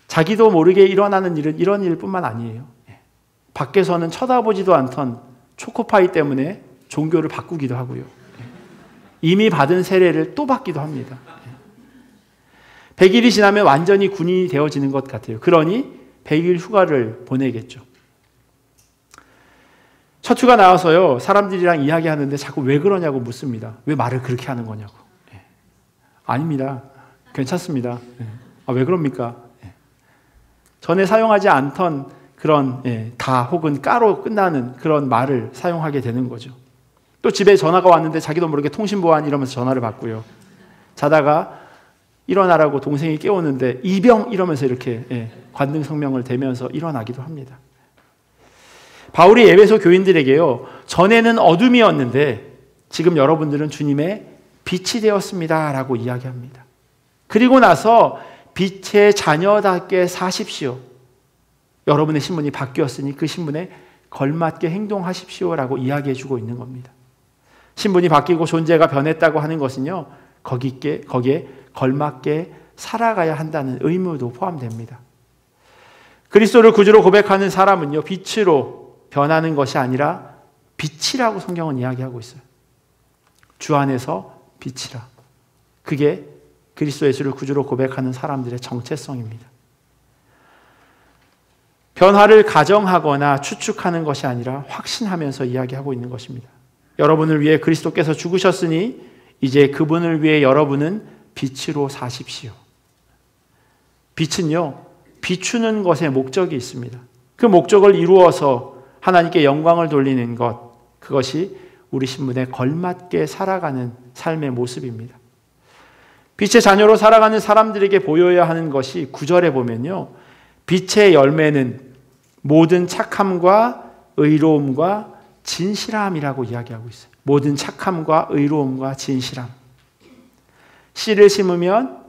자기도 모르게 일어나는 일은 이런 일뿐만 아니에요. 밖에서는 쳐다보지도 않던 초코파이 때문에 종교를 바꾸기도 하고요. 이미 받은 세례를 또 받기도 합니다. 100일이 지나면 완전히 군인이 되어지는 것 같아요. 그러니 100일 휴가를 보내겠죠. 첫 휴가 나와서요, 사람들이랑 이야기하는데 자꾸 왜 그러냐고 묻습니다. 왜 말을 그렇게 하는 거냐고. 아닙니다. 괜찮습니다. 왜 그럽니까? 전에 사용하지 않던 그런 다 혹은 까로 끝나는 그런 말을 사용하게 되는 거죠. 또 집에 전화가 왔는데 자기도 모르게 통신보안 이러면서 전화를 받고요. 자다가 일어나라고 동생이 깨우는데 이병 이러면서 이렇게 관등 성명을 대면서 일어나기도 합니다. 바울이 에베소 교인들에게요, 전에는 어둠이었는데 지금 여러분들은 주님의 빛이 되었습니다 라고 이야기합니다. 그리고 나서 빛의 자녀답게 사십시오. 여러분의 신분이 바뀌었으니 그 신분에 걸맞게 행동하십시오라고 이야기해 주고 있는 겁니다. 신분이 바뀌고 존재가 변했다고 하는 것은요, 거기에 걸맞게 살아가야 한다는 의무도 포함됩니다. 그리스도를 구주로 고백하는 사람은요, 빛으로 변하는 것이 아니라 빛이라고 성경은 이야기하고 있어요. 주 안에서 빛이라. 그게 그리스도 예수를 구주로 고백하는 사람들의 정체성입니다. 변화를 가정하거나 추측하는 것이 아니라 확신하면서 이야기하고 있는 것입니다. 여러분을 위해 그리스도께서 죽으셨으니 이제 그분을 위해 여러분은 빛으로 사십시오. 빛은요, 비추는 것에 목적이 있습니다. 그 목적을 이루어서 하나님께 영광을 돌리는 것, 그것이 우리 신분에 걸맞게 살아가는 삶의 모습입니다. 빛의 자녀로 살아가는 사람들에게 보여야 하는 것이 9절에 보면요, 빛의 열매는 모든 착함과 의로움과 진실함이라고 이야기하고 있어요. 모든 착함과 의로움과 진실함. 씨를 심으면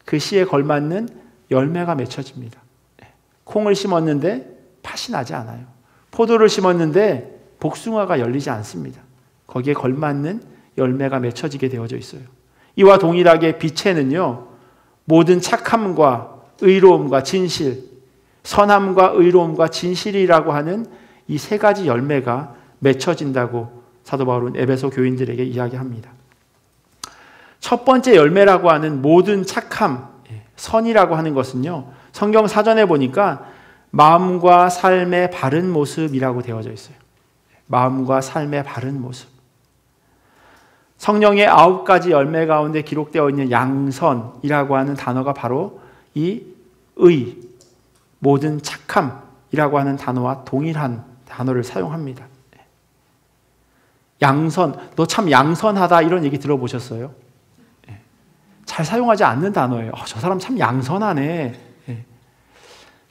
그 씨에 걸맞는 열매가 맺혀집니다. 콩을 심었는데 팥이 나지 않아요. 포도를 심었는데 복숭아가 열리지 않습니다. 거기에 걸맞는 열매가 맺혀지게 되어져 있어요. 이와 동일하게 빛에는요, 모든 착함과 의로움과 진실, 선함과 의로움과 진실이라고 하는 이 세 가지 열매가 맺혀진다고 사도 바울은 에베소 교인들에게 이야기합니다. 첫 번째 열매라고 하는 모든 착함, 선이라고 하는 것은요, 성경 사전에 보니까 마음과 삶의 바른 모습이라고 되어져 있어요. 마음과 삶의 바른 모습. 성령의 9가지 열매 가운데 기록되어 있는 양선이라고 하는 단어가 바로 이 의, 모든 착함이라고 하는 단어와 동일한 단어를 사용합니다. 양선, 너 참 양선하다, 이런 얘기 들어보셨어요? 잘 사용하지 않는 단어예요. 저 사람 참 양선하네.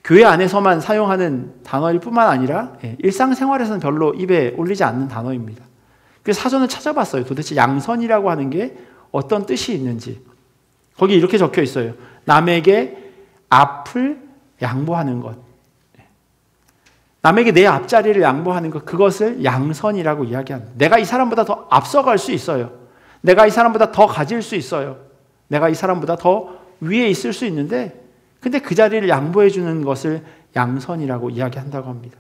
교회 안에서만 사용하는 단어일 뿐만 아니라 일상생활에서는 별로 입에 올리지 않는 단어입니다. 그래서 사전을 찾아봤어요. 도대체 양선이라고 하는 게 어떤 뜻이 있는지. 거기 이렇게 적혀 있어요. 남에게 앞을 양보하는 것. 남에게 내 앞자리를 양보하는 것, 그것을 양선이라고 이야기합니다. 내가 이 사람보다 더 앞서갈 수 있어요. 내가 이 사람보다 더 가질 수 있어요. 내가 이 사람보다 더 위에 있을 수 있는데, 근데 그 자리를 양보해 주는 것을 양선이라고 이야기한다고 합니다.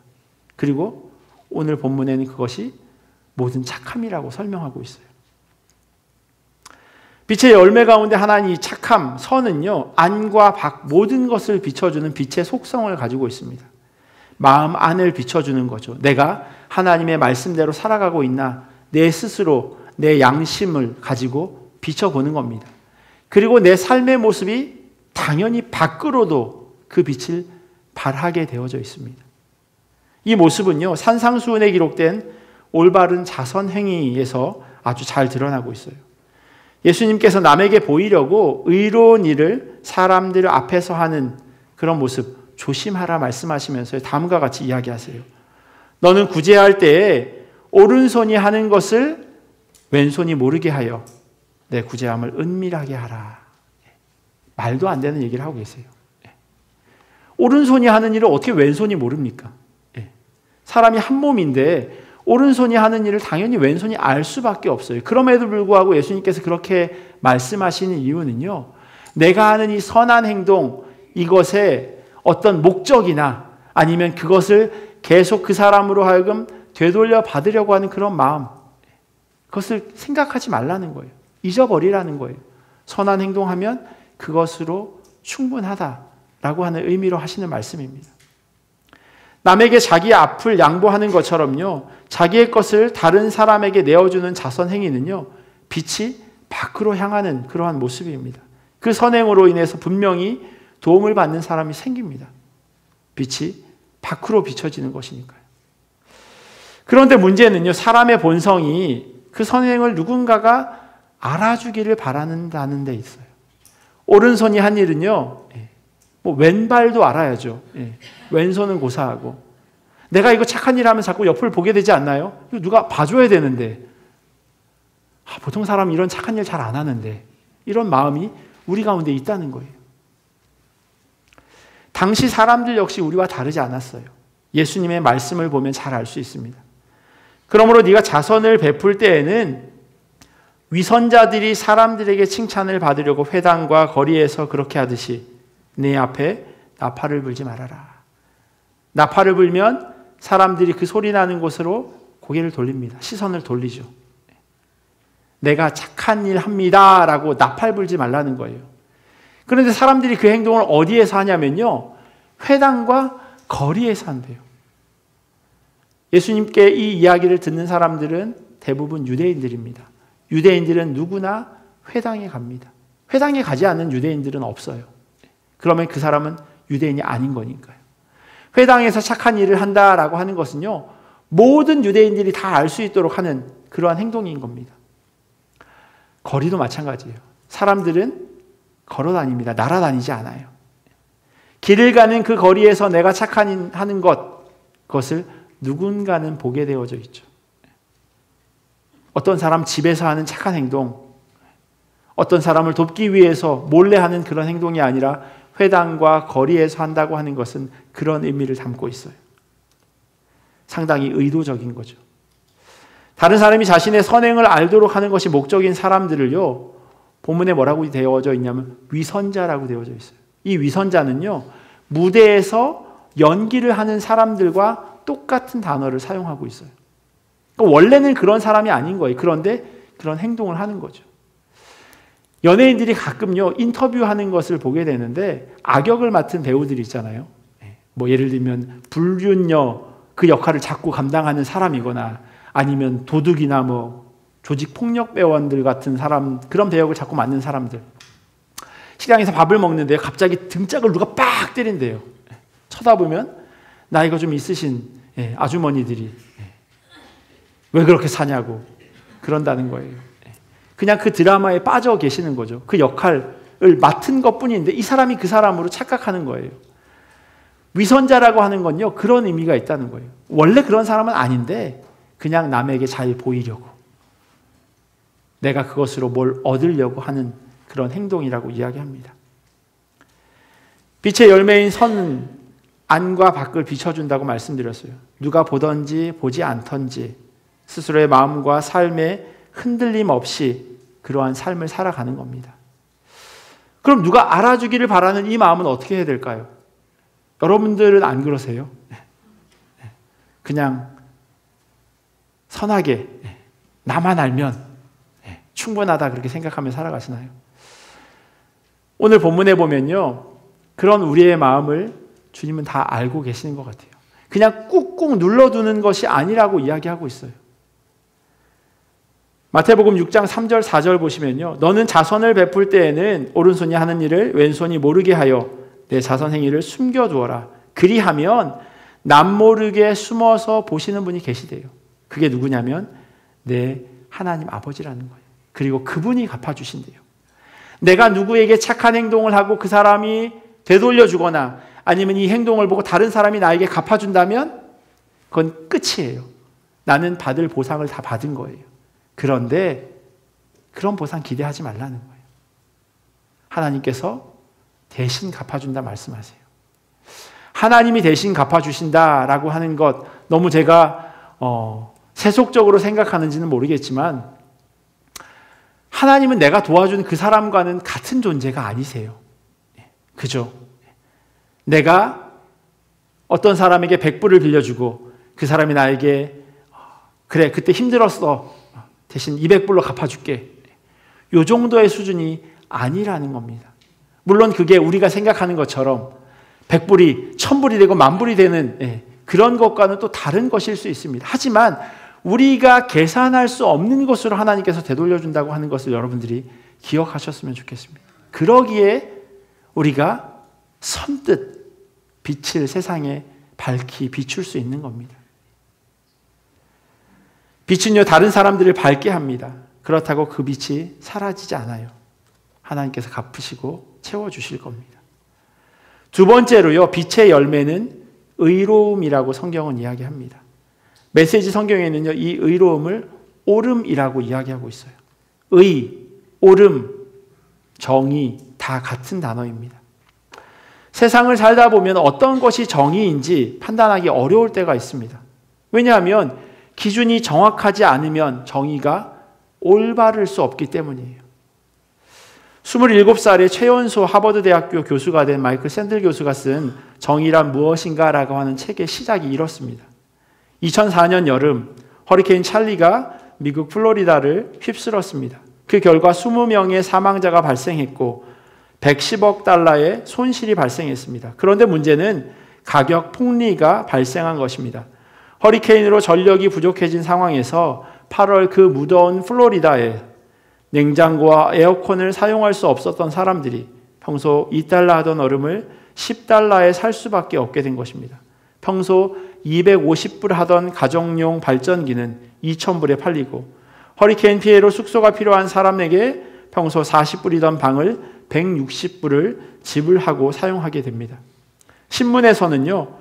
그리고 오늘 본문에는 그것이 모든 착함이라고 설명하고 있어요. 빛의 열매 가운데 하나는 이 착함, 선은요, 안과 밖 모든 것을 비춰주는 빛의 속성을 가지고 있습니다. 마음 안을 비춰주는 거죠. 내가 하나님의 말씀대로 살아가고 있나, 내 스스로 내 양심을 가지고 비춰보는 겁니다. 그리고 내 삶의 모습이 당연히 밖으로도 그 빛을 발하게 되어져 있습니다. 이 모습은요, 산상수훈에 기록된 올바른 자선 행위에서 아주 잘 드러나고 있어요. 예수님께서 남에게 보이려고 의로운 일을 사람들 앞에서 하는 그런 모습 조심하라 말씀하시면서 다음과 같이 이야기하세요. 너는 구제할 때에 오른손이 하는 것을 왼손이 모르게 하여 내 구제함을 은밀하게 하라. 말도 안 되는 얘기를 하고 계세요. 오른손이 하는 일을 어떻게 왼손이 모릅니까? 사람이 한 몸인데 오른손이 하는 일을 당연히 왼손이 알 수밖에 없어요. 그럼에도 불구하고 예수님께서 그렇게 말씀하시는 이유는요, 내가 하는 이 선한 행동, 이것에 어떤 목적이나 아니면 그것을 계속 그 사람으로 하여금 되돌려 받으려고 하는 그런 마음, 그것을 생각하지 말라는 거예요. 잊어버리라는 거예요. 선한 행동하면 그것으로 충분하다라고 하는 의미로 하시는 말씀입니다. 남에게 자기의 앞을 양보하는 것처럼요, 자기의 것을 다른 사람에게 내어주는 자선 행위는요, 빛이 밖으로 향하는 그러한 모습입니다. 그 선행으로 인해서 분명히 도움을 받는 사람이 생깁니다. 빛이 밖으로 비춰지는 것이니까요. 그런데 문제는요, 사람의 본성이 그 선행을 누군가가 알아주기를 바라는다는 데 있어요. 오른손이 한 일은요, 왼발도 알아야죠. 왼손은 고사하고. 내가 이거 착한 일 하면 자꾸 옆을 보게 되지 않나요? 이거 누가 봐줘야 되는데. 보통 사람은 이런 착한 일 잘 안 하는데. 이런 마음이 우리 가운데 있다는 거예요. 당시 사람들 역시 우리와 다르지 않았어요. 예수님의 말씀을 보면 잘 알 수 있습니다. 그러므로 네가 자선을 베풀 때에는 위선자들이 사람들에게 칭찬을 받으려고 회당과 거리에서 그렇게 하듯이 내 앞에 나팔을 불지 말아라. 나팔을 불면 사람들이 그 소리 나는 곳으로 고개를 돌립니다. 시선을 돌리죠. 내가 착한 일 합니다 라고 나팔 불지 말라는 거예요. 그런데 사람들이 그 행동을 어디에서 하냐면요, 회당과 거리에서 한대요. 예수님께 이 이야기를 듣는 사람들은 대부분 유대인들입니다. 유대인들은 누구나 회당에 갑니다. 회당에 가지 않는 유대인들은 없어요. 그러면 그 사람은 유대인이 아닌 거니까요. 회당에서 착한 일을 한다라고 하는 것은요, 모든 유대인들이 다 알 수 있도록 하는 그러한 행동인 겁니다. 거리도 마찬가지예요. 사람들은 걸어 다닙니다. 날아다니지 않아요. 길을 가는 그 거리에서 내가 착한 일 하는 그것을 누군가는 보게 되어져 있죠. 어떤 사람 집에서 하는 착한 행동, 어떤 사람을 돕기 위해서 몰래 하는 그런 행동이 아니라 회당과 거리에서 한다고 하는 것은 그런 의미를 담고 있어요. 상당히 의도적인 거죠. 다른 사람이 자신의 선행을 알도록 하는 것이 목적인 사람들을요, 본문에 뭐라고 되어져 있냐면 위선자라고 되어져 있어요. 이 위선자는요, 무대에서 연기를 하는 사람들과 똑같은 단어를 사용하고 있어요. 그러니까 원래는 그런 사람이 아닌 거예요. 그런데 그런 행동을 하는 거죠. 연예인들이 가끔요, 인터뷰하는 것을 보게 되는데 악역을 맡은 배우들이 있잖아요. 뭐 예를 들면 불륜녀 그 역할을 자꾸 감당하는 사람이거나 아니면 도둑이나 뭐 조직 폭력 배우들 같은 사람, 그런 배역을 자꾸 맡는 사람들. 식당에서 밥을 먹는데 갑자기 등짝을 누가 빡 때린대요. 쳐다보면 나이가 좀 있으신 아주머니들이 왜 그렇게 사냐고 그런다는 거예요. 그냥 그 드라마에 빠져 계시는 거죠. 그 역할을 맡은 것뿐인데 이 사람이 그 사람으로 착각하는 거예요. 위선자라고 하는 건요, 그런 의미가 있다는 거예요. 원래 그런 사람은 아닌데 그냥 남에게 잘 보이려고, 내가 그것으로 뭘 얻으려고 하는 그런 행동이라고 이야기합니다. 빛의 열매인 선은 안과 밖을 비춰준다고 말씀드렸어요. 누가 보든지 보지 않던지 스스로의 마음과 삶에 흔들림 없이 그러한 삶을 살아가는 겁니다. 그럼 누가 알아주기를 바라는 이 마음은 어떻게 해야 될까요? 여러분들은 안 그러세요? 그냥 선하게 나만 알면 충분하다 그렇게 생각하며 살아가시나요? 오늘 본문에 보면요, 그런 우리의 마음을 주님은 다 알고 계시는 것 같아요. 그냥 꾹꾹 눌러두는 것이 아니라고 이야기하고 있어요. 마태복음 6장 3절 4절 보시면요, 너는 자선을 베풀 때에는 오른손이 하는 일을 왼손이 모르게 하여 내 자선 행위를 숨겨두어라. 그리하면 남 모르게 숨어서 보시는 분이 계시대요. 그게 누구냐면 내 하나님 아버지라는 거예요. 그리고 그분이 갚아주신대요. 내가 누구에게 착한 행동을 하고 그 사람이 되돌려주거나 아니면 이 행동을 보고 다른 사람이 나에게 갚아준다면 그건 끝이에요. 나는 받을 보상을 다 받은 거예요. 그런데 그런 보상 기대하지 말라는 거예요. 하나님께서 대신 갚아준다 말씀하세요. 하나님이 대신 갚아주신다라고 하는 것, 너무 제가 세속적으로 생각하는지는 모르겠지만 하나님은 내가 도와준 그 사람과는 같은 존재가 아니세요. 그죠? 내가 어떤 사람에게 100불을 빌려주고 그 사람이 나에게 그래 그때 힘들었어 대신 200불로 갚아줄게, 이 정도의 수준이 아니라는 겁니다. 물론 그게 우리가 생각하는 것처럼 100불이 1000불이 되고 10,000불이 되는 그런 것과는 또 다른 것일 수 있습니다. 하지만 우리가 계산할 수 없는 것으로 하나님께서 되돌려준다고 하는 것을 여러분들이 기억하셨으면 좋겠습니다. 그러기에 우리가 선뜻 빛을 세상에 밝히 비출 수 있는 겁니다. 빛은요, 다른 사람들을 밝게 합니다. 그렇다고 그 빛이 사라지지 않아요. 하나님께서 갚으시고 채워주실 겁니다. 두 번째로요, 빛의 열매는 의로움이라고 성경은 이야기합니다. 메시지 성경에는요, 이 의로움을 옳음이라고 이야기하고 있어요. 의, 옳음, 정의 다 같은 단어입니다. 세상을 살다 보면 어떤 것이 정의인지 판단하기 어려울 때가 있습니다. 왜냐하면 기준이 정확하지 않으면 정의가 올바를 수 없기 때문이에요. 27살에 최연소 하버드 대학교 교수가 된 마이클 샌들 교수가 쓴 정의란 무엇인가라고 하는 책의 시작이 이렇습니다. 2004년 여름 허리케인 찰리가 미국 플로리다를 휩쓸었습니다. 그 결과 20명의 사망자가 발생했고 110억 달러의 손실이 발생했습니다. 그런데 문제는 가격 폭리가 발생한 것입니다. 허리케인으로 전력이 부족해진 상황에서 8월 그 무더운 플로리다에 냉장고와 에어컨을 사용할 수 없었던 사람들이 평소 2달러 하던 얼음을 10달러에 살 수밖에 없게 된 것입니다. 평소 250불 하던 가정용 발전기는 2,000불에 팔리고 허리케인 피해로 숙소가 필요한 사람에게 평소 40불이던 방을 160불을 지불하고 사용하게 됩니다. 신문에서는요,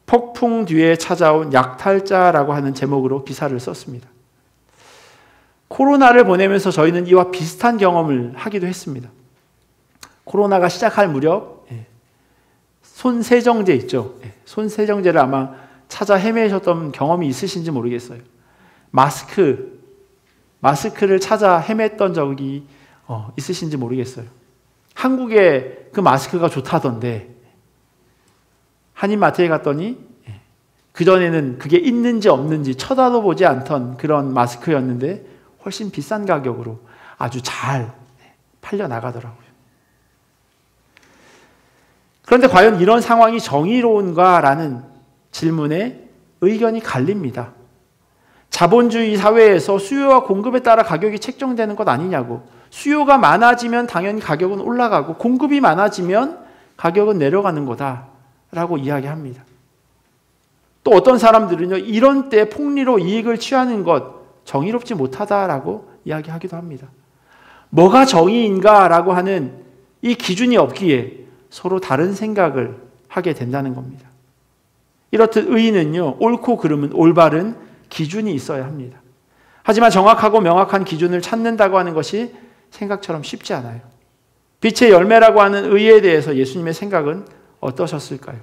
폭풍 뒤에 찾아온 약탈자라고 하는 제목으로 기사를 썼습니다. 코로나를 보내면서 저희는 이와 비슷한 경험을 하기도 했습니다. 코로나가 시작할 무렵 손세정제 있죠. 손세정제를 아마 찾아 헤매셨던 경험이 있으신지 모르겠어요. 마스크를 찾아 헤맸던 적이 있으신지 모르겠어요. 한국에 그 마스크가 좋다던데 한인마트에 갔더니 그전에는 그게 있는지 없는지 쳐다도 보지 않던 그런 마스크였는데 훨씬 비싼 가격으로 아주 잘 팔려나가더라고요. 그런데 과연 이런 상황이 정의로운가라는 질문에 의견이 갈립니다. 자본주의 사회에서 수요와 공급에 따라 가격이 책정되는 것 아니냐고. 수요가 많아지면 당연히 가격은 올라가고 공급이 많아지면 가격은 내려가는 거다라고 이야기합니다. 또 어떤 사람들은요, 이런 때 폭리로 이익을 취하는 것 정의롭지 못하다라고 이야기하기도 합니다. 뭐가 정의인가라고 하는 이 기준이 없기에 서로 다른 생각을 하게 된다는 겁니다. 이렇듯 의의는요, 옳고 그름은 올바른 기준이 있어야 합니다. 하지만 정확하고 명확한 기준을 찾는다고 하는 것이 생각처럼 쉽지 않아요. 빛의 열매라고 하는 의의에 대해서 예수님의 생각은 어떠셨을까요?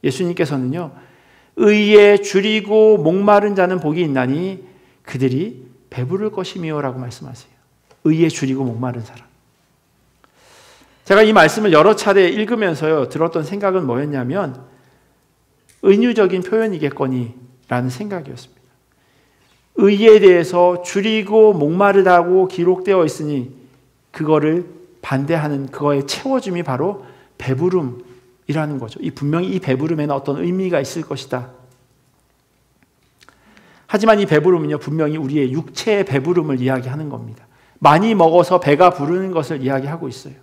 예수님께서는요, 의에 줄이고 목마른 자는 복이 있나니 그들이 배부를 것이며 라고 말씀하세요. 의에 줄이고 목마른 사람. 제가 이 말씀을 여러 차례 읽으면서요, 들었던 생각은 뭐였냐면 은유적인 표현이겠거니 라는 생각이었습니다. 의에 대해서 줄이고 목마르다고 기록되어 있으니 그거를 반대하는 그거의 채워줌이 바로 배부름이라는 거죠. 분명히 이 배부름에는 어떤 의미가 있을 것이다. 하지만 이 배부름은요, 분명히 우리의 육체의 배부름을 이야기하는 겁니다. 많이 먹어서 배가 부르는 것을 이야기하고 있어요.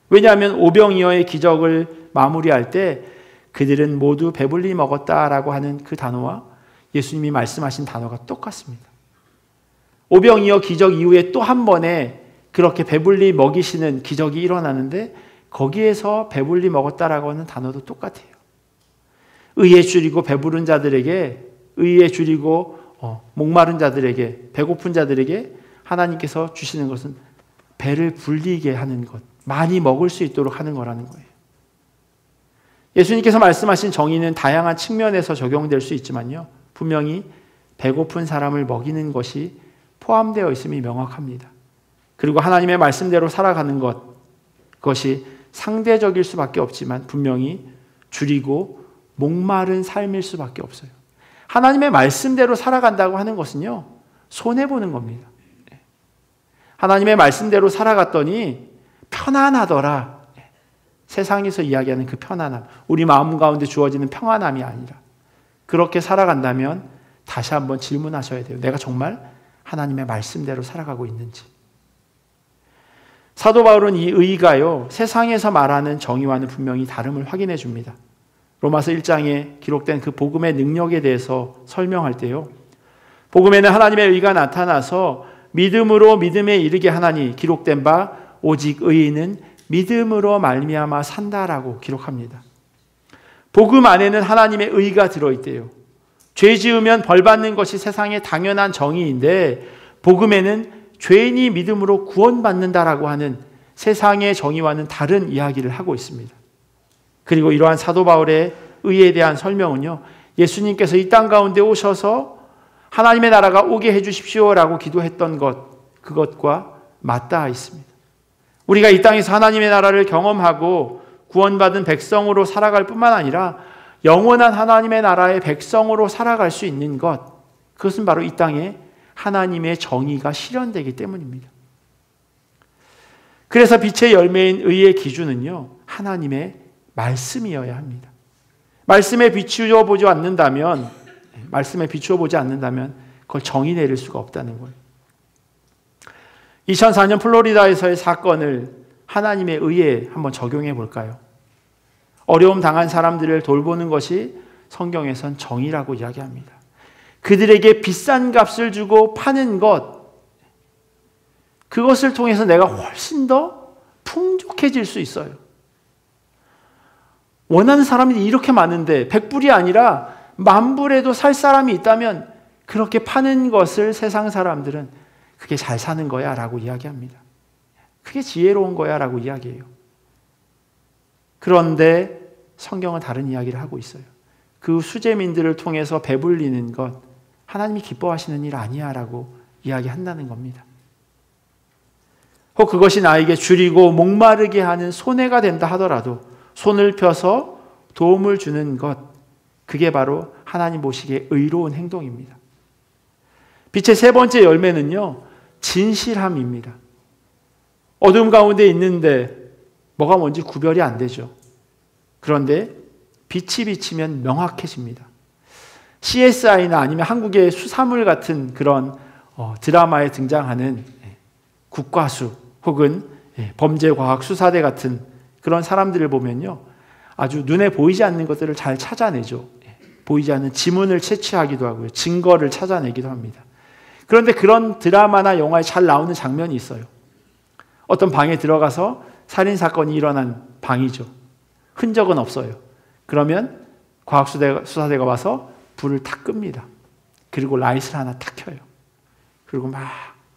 왜냐하면 오병이어의 기적을 마무리할 때 그들은 모두 배불리 먹었다라고 하는 그 단어와 예수님이 말씀하신 단어가 똑같습니다. 오병이어 기적 이후에 또 한 번에 그렇게 배불리 먹이시는 기적이 일어나는데 거기에서 배불리 먹었다라고 하는 단어도 똑같아요. 의에 줄이고 배부른 자들에게, 의에 줄이고 목마른 자들에게, 배고픈 자들에게 하나님께서 주시는 것은 배를 불리게 하는 것, 많이 먹을 수 있도록 하는 거라는 거예요. 예수님께서 말씀하신 정의는 다양한 측면에서 적용될 수 있지만요, 분명히 배고픈 사람을 먹이는 것이 포함되어 있음이 명확합니다. 그리고 하나님의 말씀대로 살아가는 것, 그것이 상대적일 수밖에 없지만 분명히 줄이고 목마른 삶일 수밖에 없어요. 하나님의 말씀대로 살아간다고 하는 것은요, 손해보는 겁니다. 하나님의 말씀대로 살아갔더니 편안하더라. 세상에서 이야기하는 그 편안함, 우리 마음 가운데 주어지는 평안함이 아니라 그렇게 살아간다면 다시 한번 질문하셔야 돼요. 내가 정말 하나님의 말씀대로 살아가고 있는지. 사도 바울은 이 의의가요, 세상에서 말하는 정의와는 분명히 다름을 확인해 줍니다. 로마서 1장에 기록된 그 복음의 능력에 대해서 설명할 때요, 복음에는 하나님의 의가 나타나서 믿음으로 믿음에 이르게 하나니 기록된 바 오직 의인은 믿음으로 말미암아 산다라고 기록합니다. 복음 안에는 하나님의 의가 들어있대요. 죄 지으면 벌 받는 것이 세상의 당연한 정의인데 복음에는 죄인이 믿음으로 구원받는다라고 하는 세상의 정의와는 다른 이야기를 하고 있습니다. 그리고 이러한 사도 바울의 의에 대한 설명은요, 예수님께서 이 땅 가운데 오셔서 하나님의 나라가 오게 해주십시오라고 기도했던 것, 그것과 맞닿아 있습니다. 우리가 이 땅에서 하나님의 나라를 경험하고 구원받은 백성으로 살아갈 뿐만 아니라 영원한 하나님의 나라의 백성으로 살아갈 수 있는 것, 그것은 바로 이 땅에 하나님의 정의가 실현되기 때문입니다. 그래서 빛의 열매인 의의 기준은요, 하나님의 말씀이어야 합니다. 말씀에 비추어 보지 않는다면 그걸 정의 내릴 수가 없다는 거예요. 2004년 플로리다에서의 사건을 하나님의 의에 한번 적용해 볼까요? 어려움 당한 사람들을 돌보는 것이 성경에선 정의라고 이야기합니다. 그들에게 비싼 값을 주고 파는 것, 그것을 통해서 내가 훨씬 더 풍족해질 수 있어요. 원하는 사람이 이렇게 많은데 100불이 아니라 10,000불에도 살 사람이 있다면 그렇게 파는 것을 세상 사람들은 그게 잘 사는 거야 라고 이야기합니다. 그게 지혜로운 거야 라고 이야기해요. 그런데 성경은 다른 이야기를 하고 있어요. 그 수재민들을 통해서 배불리는 것, 하나님이 기뻐하시는 일 아니야 라고 이야기한다는 겁니다. 혹 그것이 나에게 줄이고 목마르게 하는 손해가 된다 하더라도 손을 펴서 도움을 주는 것, 그게 바로 하나님 보시기에 의로운 행동입니다. 빛의 세 번째 열매는요, 진실함입니다. 어둠 가운데 있는데 뭐가 뭔지 구별이 안 되죠. 그런데 빛이 비치면 명확해집니다. CSI나 아니면 한국의 수사물 같은 그런 드라마에 등장하는 국과수 혹은 범죄과학수사대 같은 그런 사람들을 보면요, 아주 눈에 보이지 않는 것들을 잘 찾아내죠. 보이지 않는 지문을 채취하기도 하고요, 증거를 찾아내기도 합니다. 그런데 그런 드라마나 영화에 잘 나오는 장면이 있어요. 어떤 방에 들어가서 살인사건이 일어난 방이죠. 흔적은 없어요. 그러면 과학수사대가 와서 불을 탁 끕니다. 그리고 라이트를 하나 탁 켜요. 그리고 막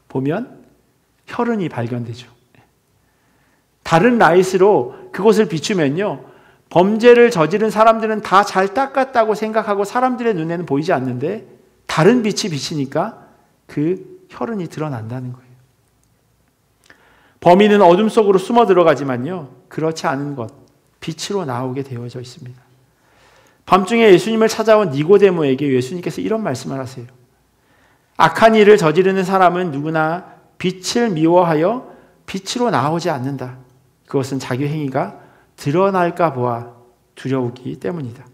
보면 혈흔이 발견되죠. 다른 라이트로 그곳을 비추면요, 범죄를 저지른 사람들은 다 잘 닦았다고 생각하고 사람들의 눈에는 보이지 않는데 다른 빛이 비치니까 그 혈흔이 드러난다는 거예요. 범인은 어둠 속으로 숨어 들어가지만요, 그렇지 않은 것, 빛으로 나오게 되어져 있습니다. 밤중에 예수님을 찾아온 니고데모에게 예수님께서 이런 말씀을 하세요. 악한 일을 저지르는 사람은 누구나 빛을 미워하여 빛으로 나오지 않는다. 그것은 자기 행위가 드러날까 보아 두려우기 때문이다.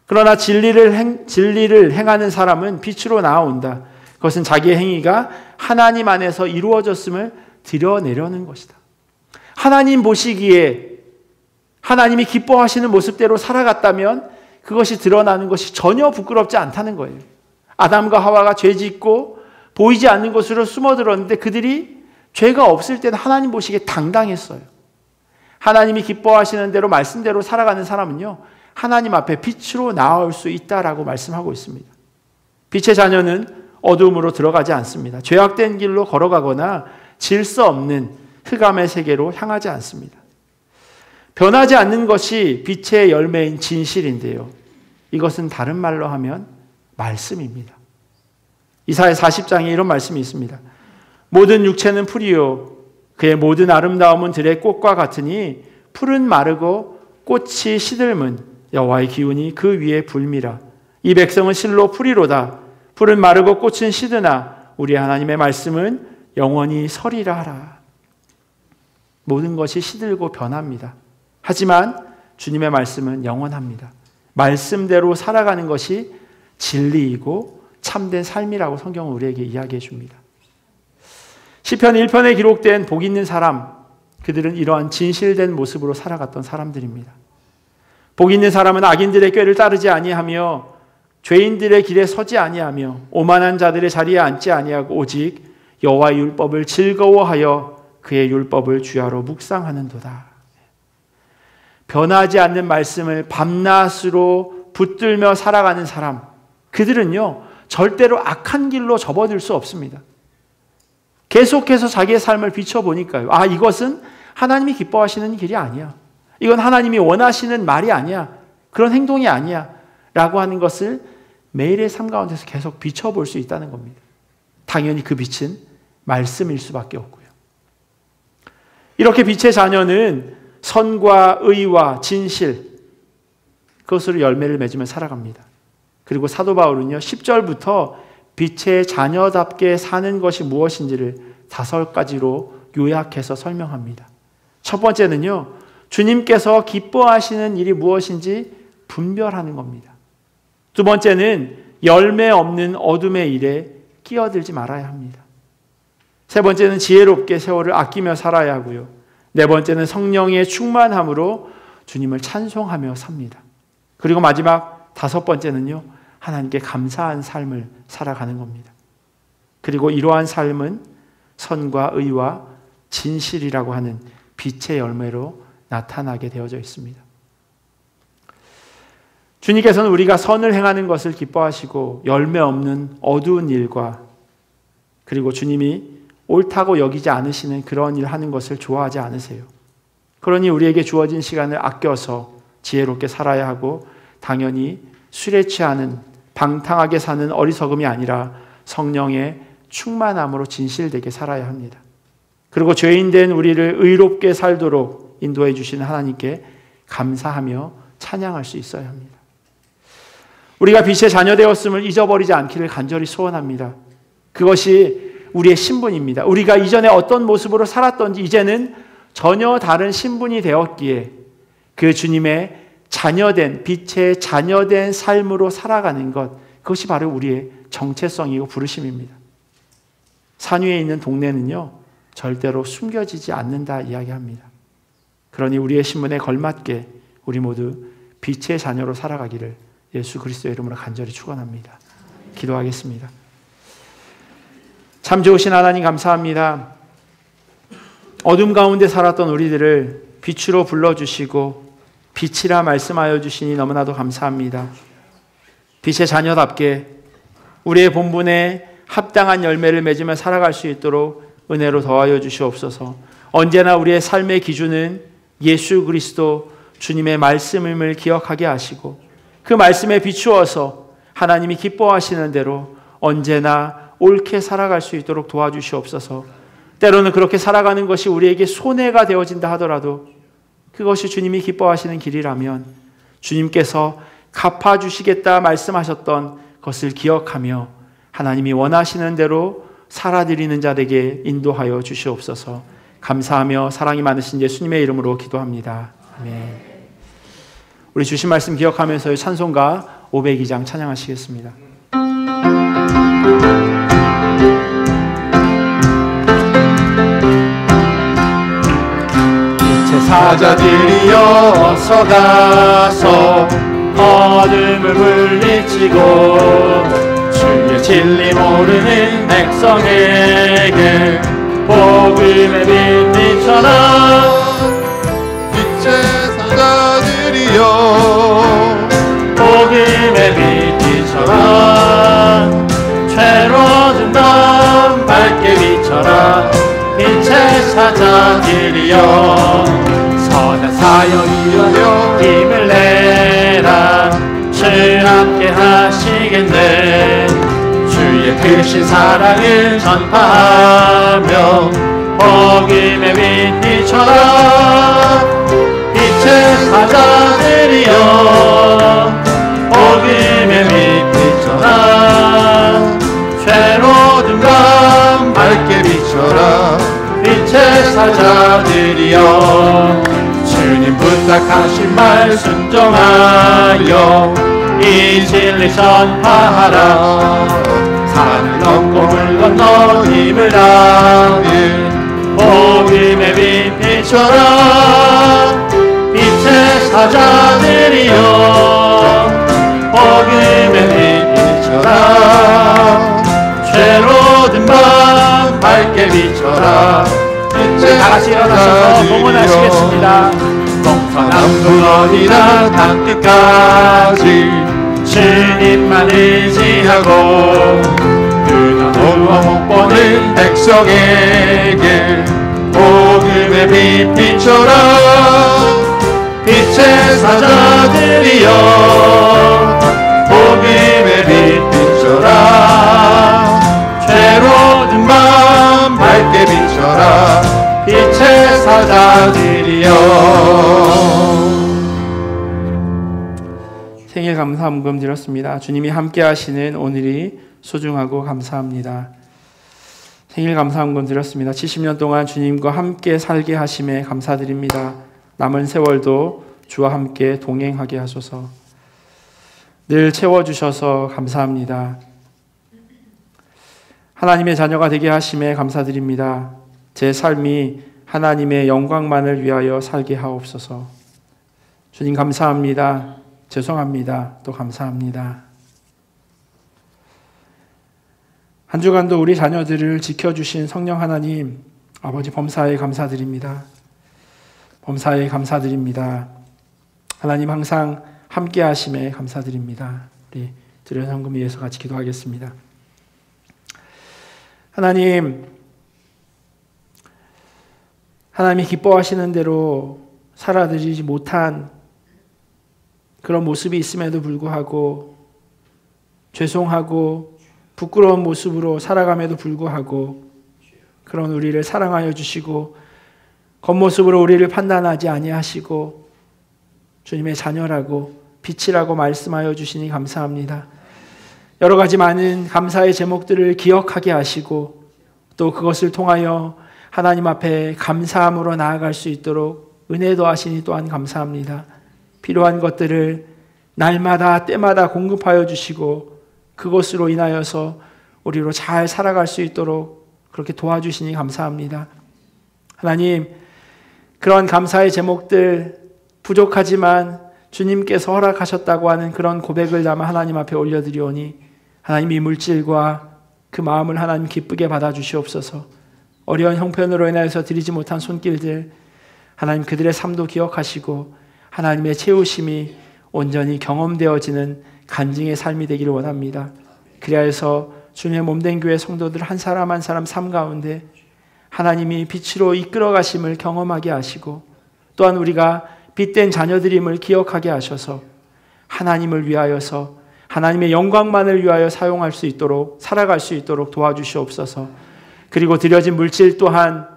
그러나 진리를 행하는 사람은 빛으로 나온다. 그것은 자기의 행위가 하나님 안에서 이루어졌음을 드러내려는 것이다. 하나님 보시기에 하나님이 기뻐하시는 모습대로 살아갔다면 그것이 드러나는 것이 전혀 부끄럽지 않다는 거예요. 아담과 하와가 죄짓고 보이지 않는 곳으로 숨어들었는데 그들이 죄가 없을 때는 하나님 보시기에 당당했어요. 하나님이 기뻐하시는 대로 말씀대로 살아가는 사람은요, 하나님 앞에 빛으로 나올 수 있다라고 말씀하고 있습니다. 빛의 자녀는 어두움으로 들어가지 않습니다. 죄악된 길로 걸어가거나 질서 없는 흑암의 세계로 향하지 않습니다. 변하지 않는 것이 빛의 열매인 진실인데요, 이것은 다른 말로 하면 말씀입니다. 이사야 40장에 이런 말씀이 있습니다. 모든 육체는 풀이요 그의 모든 아름다움은 들의 꽃과 같으니 풀은 마르고 꽃이 시들면 여호와의 기운이 그 위에 불미라. 이 백성은 실로 풀이로다. 풀은 마르고 꽃은 시드나 우리 하나님의 말씀은 영원히 서리라 하라. 모든 것이 시들고 변합니다. 하지만 주님의 말씀은 영원합니다. 말씀대로 살아가는 것이 진리이고 참된 삶이라고 성경은 우리에게 이야기해 줍니다. 시편 1편에 기록된 복 있는 사람, 그들은 이러한 진실된 모습으로 살아갔던 사람들입니다. 복 있는 사람은 악인들의 꾀를 따르지 아니하며 죄인들의 길에 서지 아니하며 오만한 자들의 자리에 앉지 아니하고 오직 여호와의 율법을 즐거워하여 그의 율법을 주야로 묵상하는도다. 변하지 않는 말씀을 밤낮으로 붙들며 살아가는 사람, 그들은요 절대로 악한 길로 접어들 수 없습니다. 계속해서 자기의 삶을 비춰보니까요, 아, 이것은 하나님이 기뻐하시는 길이 아니야, 이건 하나님이 원하시는 말이 아니야, 그런 행동이 아니야 라고 하는 것을 매일의 삶 가운데서 계속 비춰볼 수 있다는 겁니다. 당연히 그 빛은 말씀일 수밖에 없고요. 이렇게 빛의 자녀는 선과 의와 진실, 그것으로 열매를 맺으며 살아갑니다. 그리고 사도 바울은요, 10절부터 빛의 자녀답게 사는 것이 무엇인지를 5가지로 요약해서 설명합니다. 첫 번째는요, 주님께서 기뻐하시는 일이 무엇인지 분별하는 겁니다. 두 번째는 열매 없는 어둠의 일에 끼어들지 말아야 합니다. 세 번째는 지혜롭게 세월을 아끼며 살아야 하고요. 네 번째는 성령의 충만함으로 주님을 찬송하며 삽니다. 그리고 마지막 5번째는요, 하나님께 감사한 삶을 살아가는 겁니다. 그리고 이러한 삶은 선과 의와 진실이라고 하는 빛의 열매로 나타나게 되어져 있습니다. 주님께서는 우리가 선을 행하는 것을 기뻐하시고 열매 없는 어두운 일과, 그리고 주님이 옳다고 여기지 않으시는 그런 일 하는 것을 좋아하지 않으세요. 그러니 우리에게 주어진 시간을 아껴서 지혜롭게 살아야 하고, 당연히 술에 취하는 방탕하게 사는 어리석음이 아니라 성령의 충만함으로 진실되게 살아야 합니다. 그리고 죄인된 우리를 의롭게 살도록 인도해 주시는 하나님께 감사하며 찬양할 수 있어야 합니다. 우리가 빛의 자녀 되었음을 잊어버리지 않기를 간절히 소원합니다. 그것이 우리의 신분입니다. 우리가 이전에 어떤 모습으로 살았던지 이제는 전혀 다른 신분이 되었기에 그 주님의 자녀된, 빛의 자녀된 삶으로 살아가는 것, 그것이 바로 우리의 정체성이고 부르심입니다. 산 위에 있는 동네는요, 절대로 숨겨지지 않는다 이야기합니다. 그러니 우리의 신분에 걸맞게 우리 모두 빛의 자녀로 살아가기를 예수 그리스도의 이름으로 간절히 축원합니다. 기도하겠습니다. 참 좋으신 하나님 감사합니다. 어둠 가운데 살았던 우리들을 빛으로 불러주시고 빛이라 말씀하여 주시니 너무나도 감사합니다. 빛의 자녀답게 우리의 본분에 합당한 열매를 맺으며 살아갈 수 있도록 은혜로 더하여 주시옵소서. 언제나 우리의 삶의 기준은 예수 그리스도 주님의 말씀임을 기억하게 하시고, 그 말씀에 비추어서 하나님이 기뻐하시는 대로 언제나 옳게 살아갈 수 있도록 도와주시옵소서. 때로는 그렇게 살아가는 것이 우리에게 손해가 되어진다 하더라도 그것이 주님이 기뻐하시는 길이라면 주님께서 갚아주시겠다 말씀하셨던 것을 기억하며 하나님이 원하시는 대로 살아드리는 자에게 인도하여 주시옵소서. 감사하며 사랑이 많으신 예수님의 이름으로 기도합니다. 아멘. 우리 주신 말씀 기억하면서 찬송가 502장 찬양하시겠습니다. 빛의 사자들이여 어서 가서 어둠을 물리치고 주의 진리 모르는 백성에게 복음의 빛 비춰라. 빛의 사자들이여 복음의 빛 비춰라. 죄로운 밤 밝게 비춰라. 빛의 사자들이여 선한 사역 위하여 힘을 내라. 주 함께 하시겠네. 주의 크신 사랑을 전파하며 복음의 빛 비춰라. 빛의 사자들이여 복음의 빛 비춰라. 죄로운 밤 밝게 비춰라. 빛의 사자들이여 주님 부탁하신 말 순종하여 이 진리 전파하라. 산을 넘고 물 건너 힘을 다해 복음의 빛 비춰라. 빛의 사자들이여 복음의 빛 비춰라. 죄로운 밤 밝게 비춰라. 우리 다같이 일어나셔서 봉헌하시겠습니다. 동서남북 어디나 땅끝까지 주님만 의지하고 그나노와 못 보는 백성에게 복음의 빛 비춰라. 빛의 사자들이여 복음의 빛 비춰라. 죄로운 밤 밝게 비춰라. 빛의 제사자들이여 생일 감사함금 드렸습니다. 주님이 함께 하시는 오늘이 소중하고 감사합니다. 생일 감사함금 드렸습니다. 70년 동안 주님과 함께 살게 하심에 감사드립니다. 남은 세월도 주와 함께 동행하게 하소서. 늘 채워주셔서 감사합니다. 하나님의 자녀가 되게 하심에 감사드립니다. 제 삶이 하나님의 영광만을 위하여 살게 하옵소서. 주님 감사합니다. 죄송합니다. 또 감사합니다. 한 주간도 우리 자녀들을 지켜주신 성령 하나님, 아버지 범사에 감사드립니다. 범사에 감사드립니다. 하나님 항상 함께 하심에 감사드립니다. 우리 드려진 헌금 위해서 같이 기도하겠습니다. 하나님이 기뻐하시는 대로 살아드리지 못한 그런 모습이 있음에도 불구하고 죄송하고 부끄러운 모습으로 살아감에도 불구하고 그런 우리를 사랑하여 주시고 겉모습으로 우리를 판단하지 아니하시고 주님의 자녀라고 빛이라고 말씀하여 주시니 감사합니다. 여러 가지 많은 감사의 제목들을 기억하게 하시고 또 그것을 통하여 하나님 앞에 감사함으로 나아갈 수 있도록 은혜 더하시니 또한 감사합니다. 필요한 것들을 날마다 때마다 공급하여 주시고 그것으로 인하여서 우리로 잘 살아갈 수 있도록 그렇게 도와주시니 감사합니다. 하나님, 그런 감사의 제목들 부족하지만 주님께서 허락하셨다고 하는 그런 고백을 담아 하나님 앞에 올려드리오니 하나님 이 물질과 그 마음을 하나님 기쁘게 받아주시옵소서. 어려운 형편으로 인하여서 드리지 못한 손길들 하나님 그들의 삶도 기억하시고 하나님의 채우심이 온전히 경험되어지는 간증의 삶이 되기를 원합니다. 그리하여서 주님의 몸된 교회 성도들 한 사람 한 사람 삶 가운데 하나님이 빛으로 이끌어 가심을 경험하게 하시고 또한 우리가 빛된 자녀들임을 기억하게 하셔서 하나님을 위하여서 하나님의 영광만을 위하여 사용할 수 있도록 살아갈 수 있도록 도와주시옵소서. 그리고 드려진 물질 또한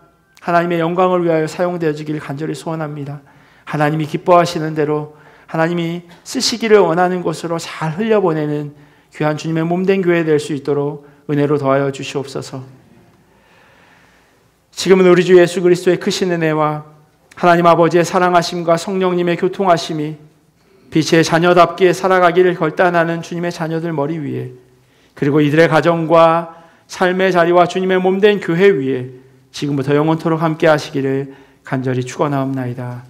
하나님의 영광을 위하여 사용되어지길 간절히 소원합니다. 하나님이 기뻐하시는 대로 하나님이 쓰시기를 원하는 곳으로 잘 흘려보내는 귀한 주님의 몸된 교회 될 수 있도록 은혜로 더하여 주시옵소서. 지금은 우리 주 예수 그리스도의 크신 은혜와 하나님 아버지의 사랑하심과 성령님의 교통하심이 빛의 자녀답게 살아가기를 결단하는 주님의 자녀들 머리 위에 그리고 이들의 가정과 삶의 자리와 주님의 몸된 교회 위에 지금부터 영원토록 함께 하시기를 간절히 축원하옵나이다.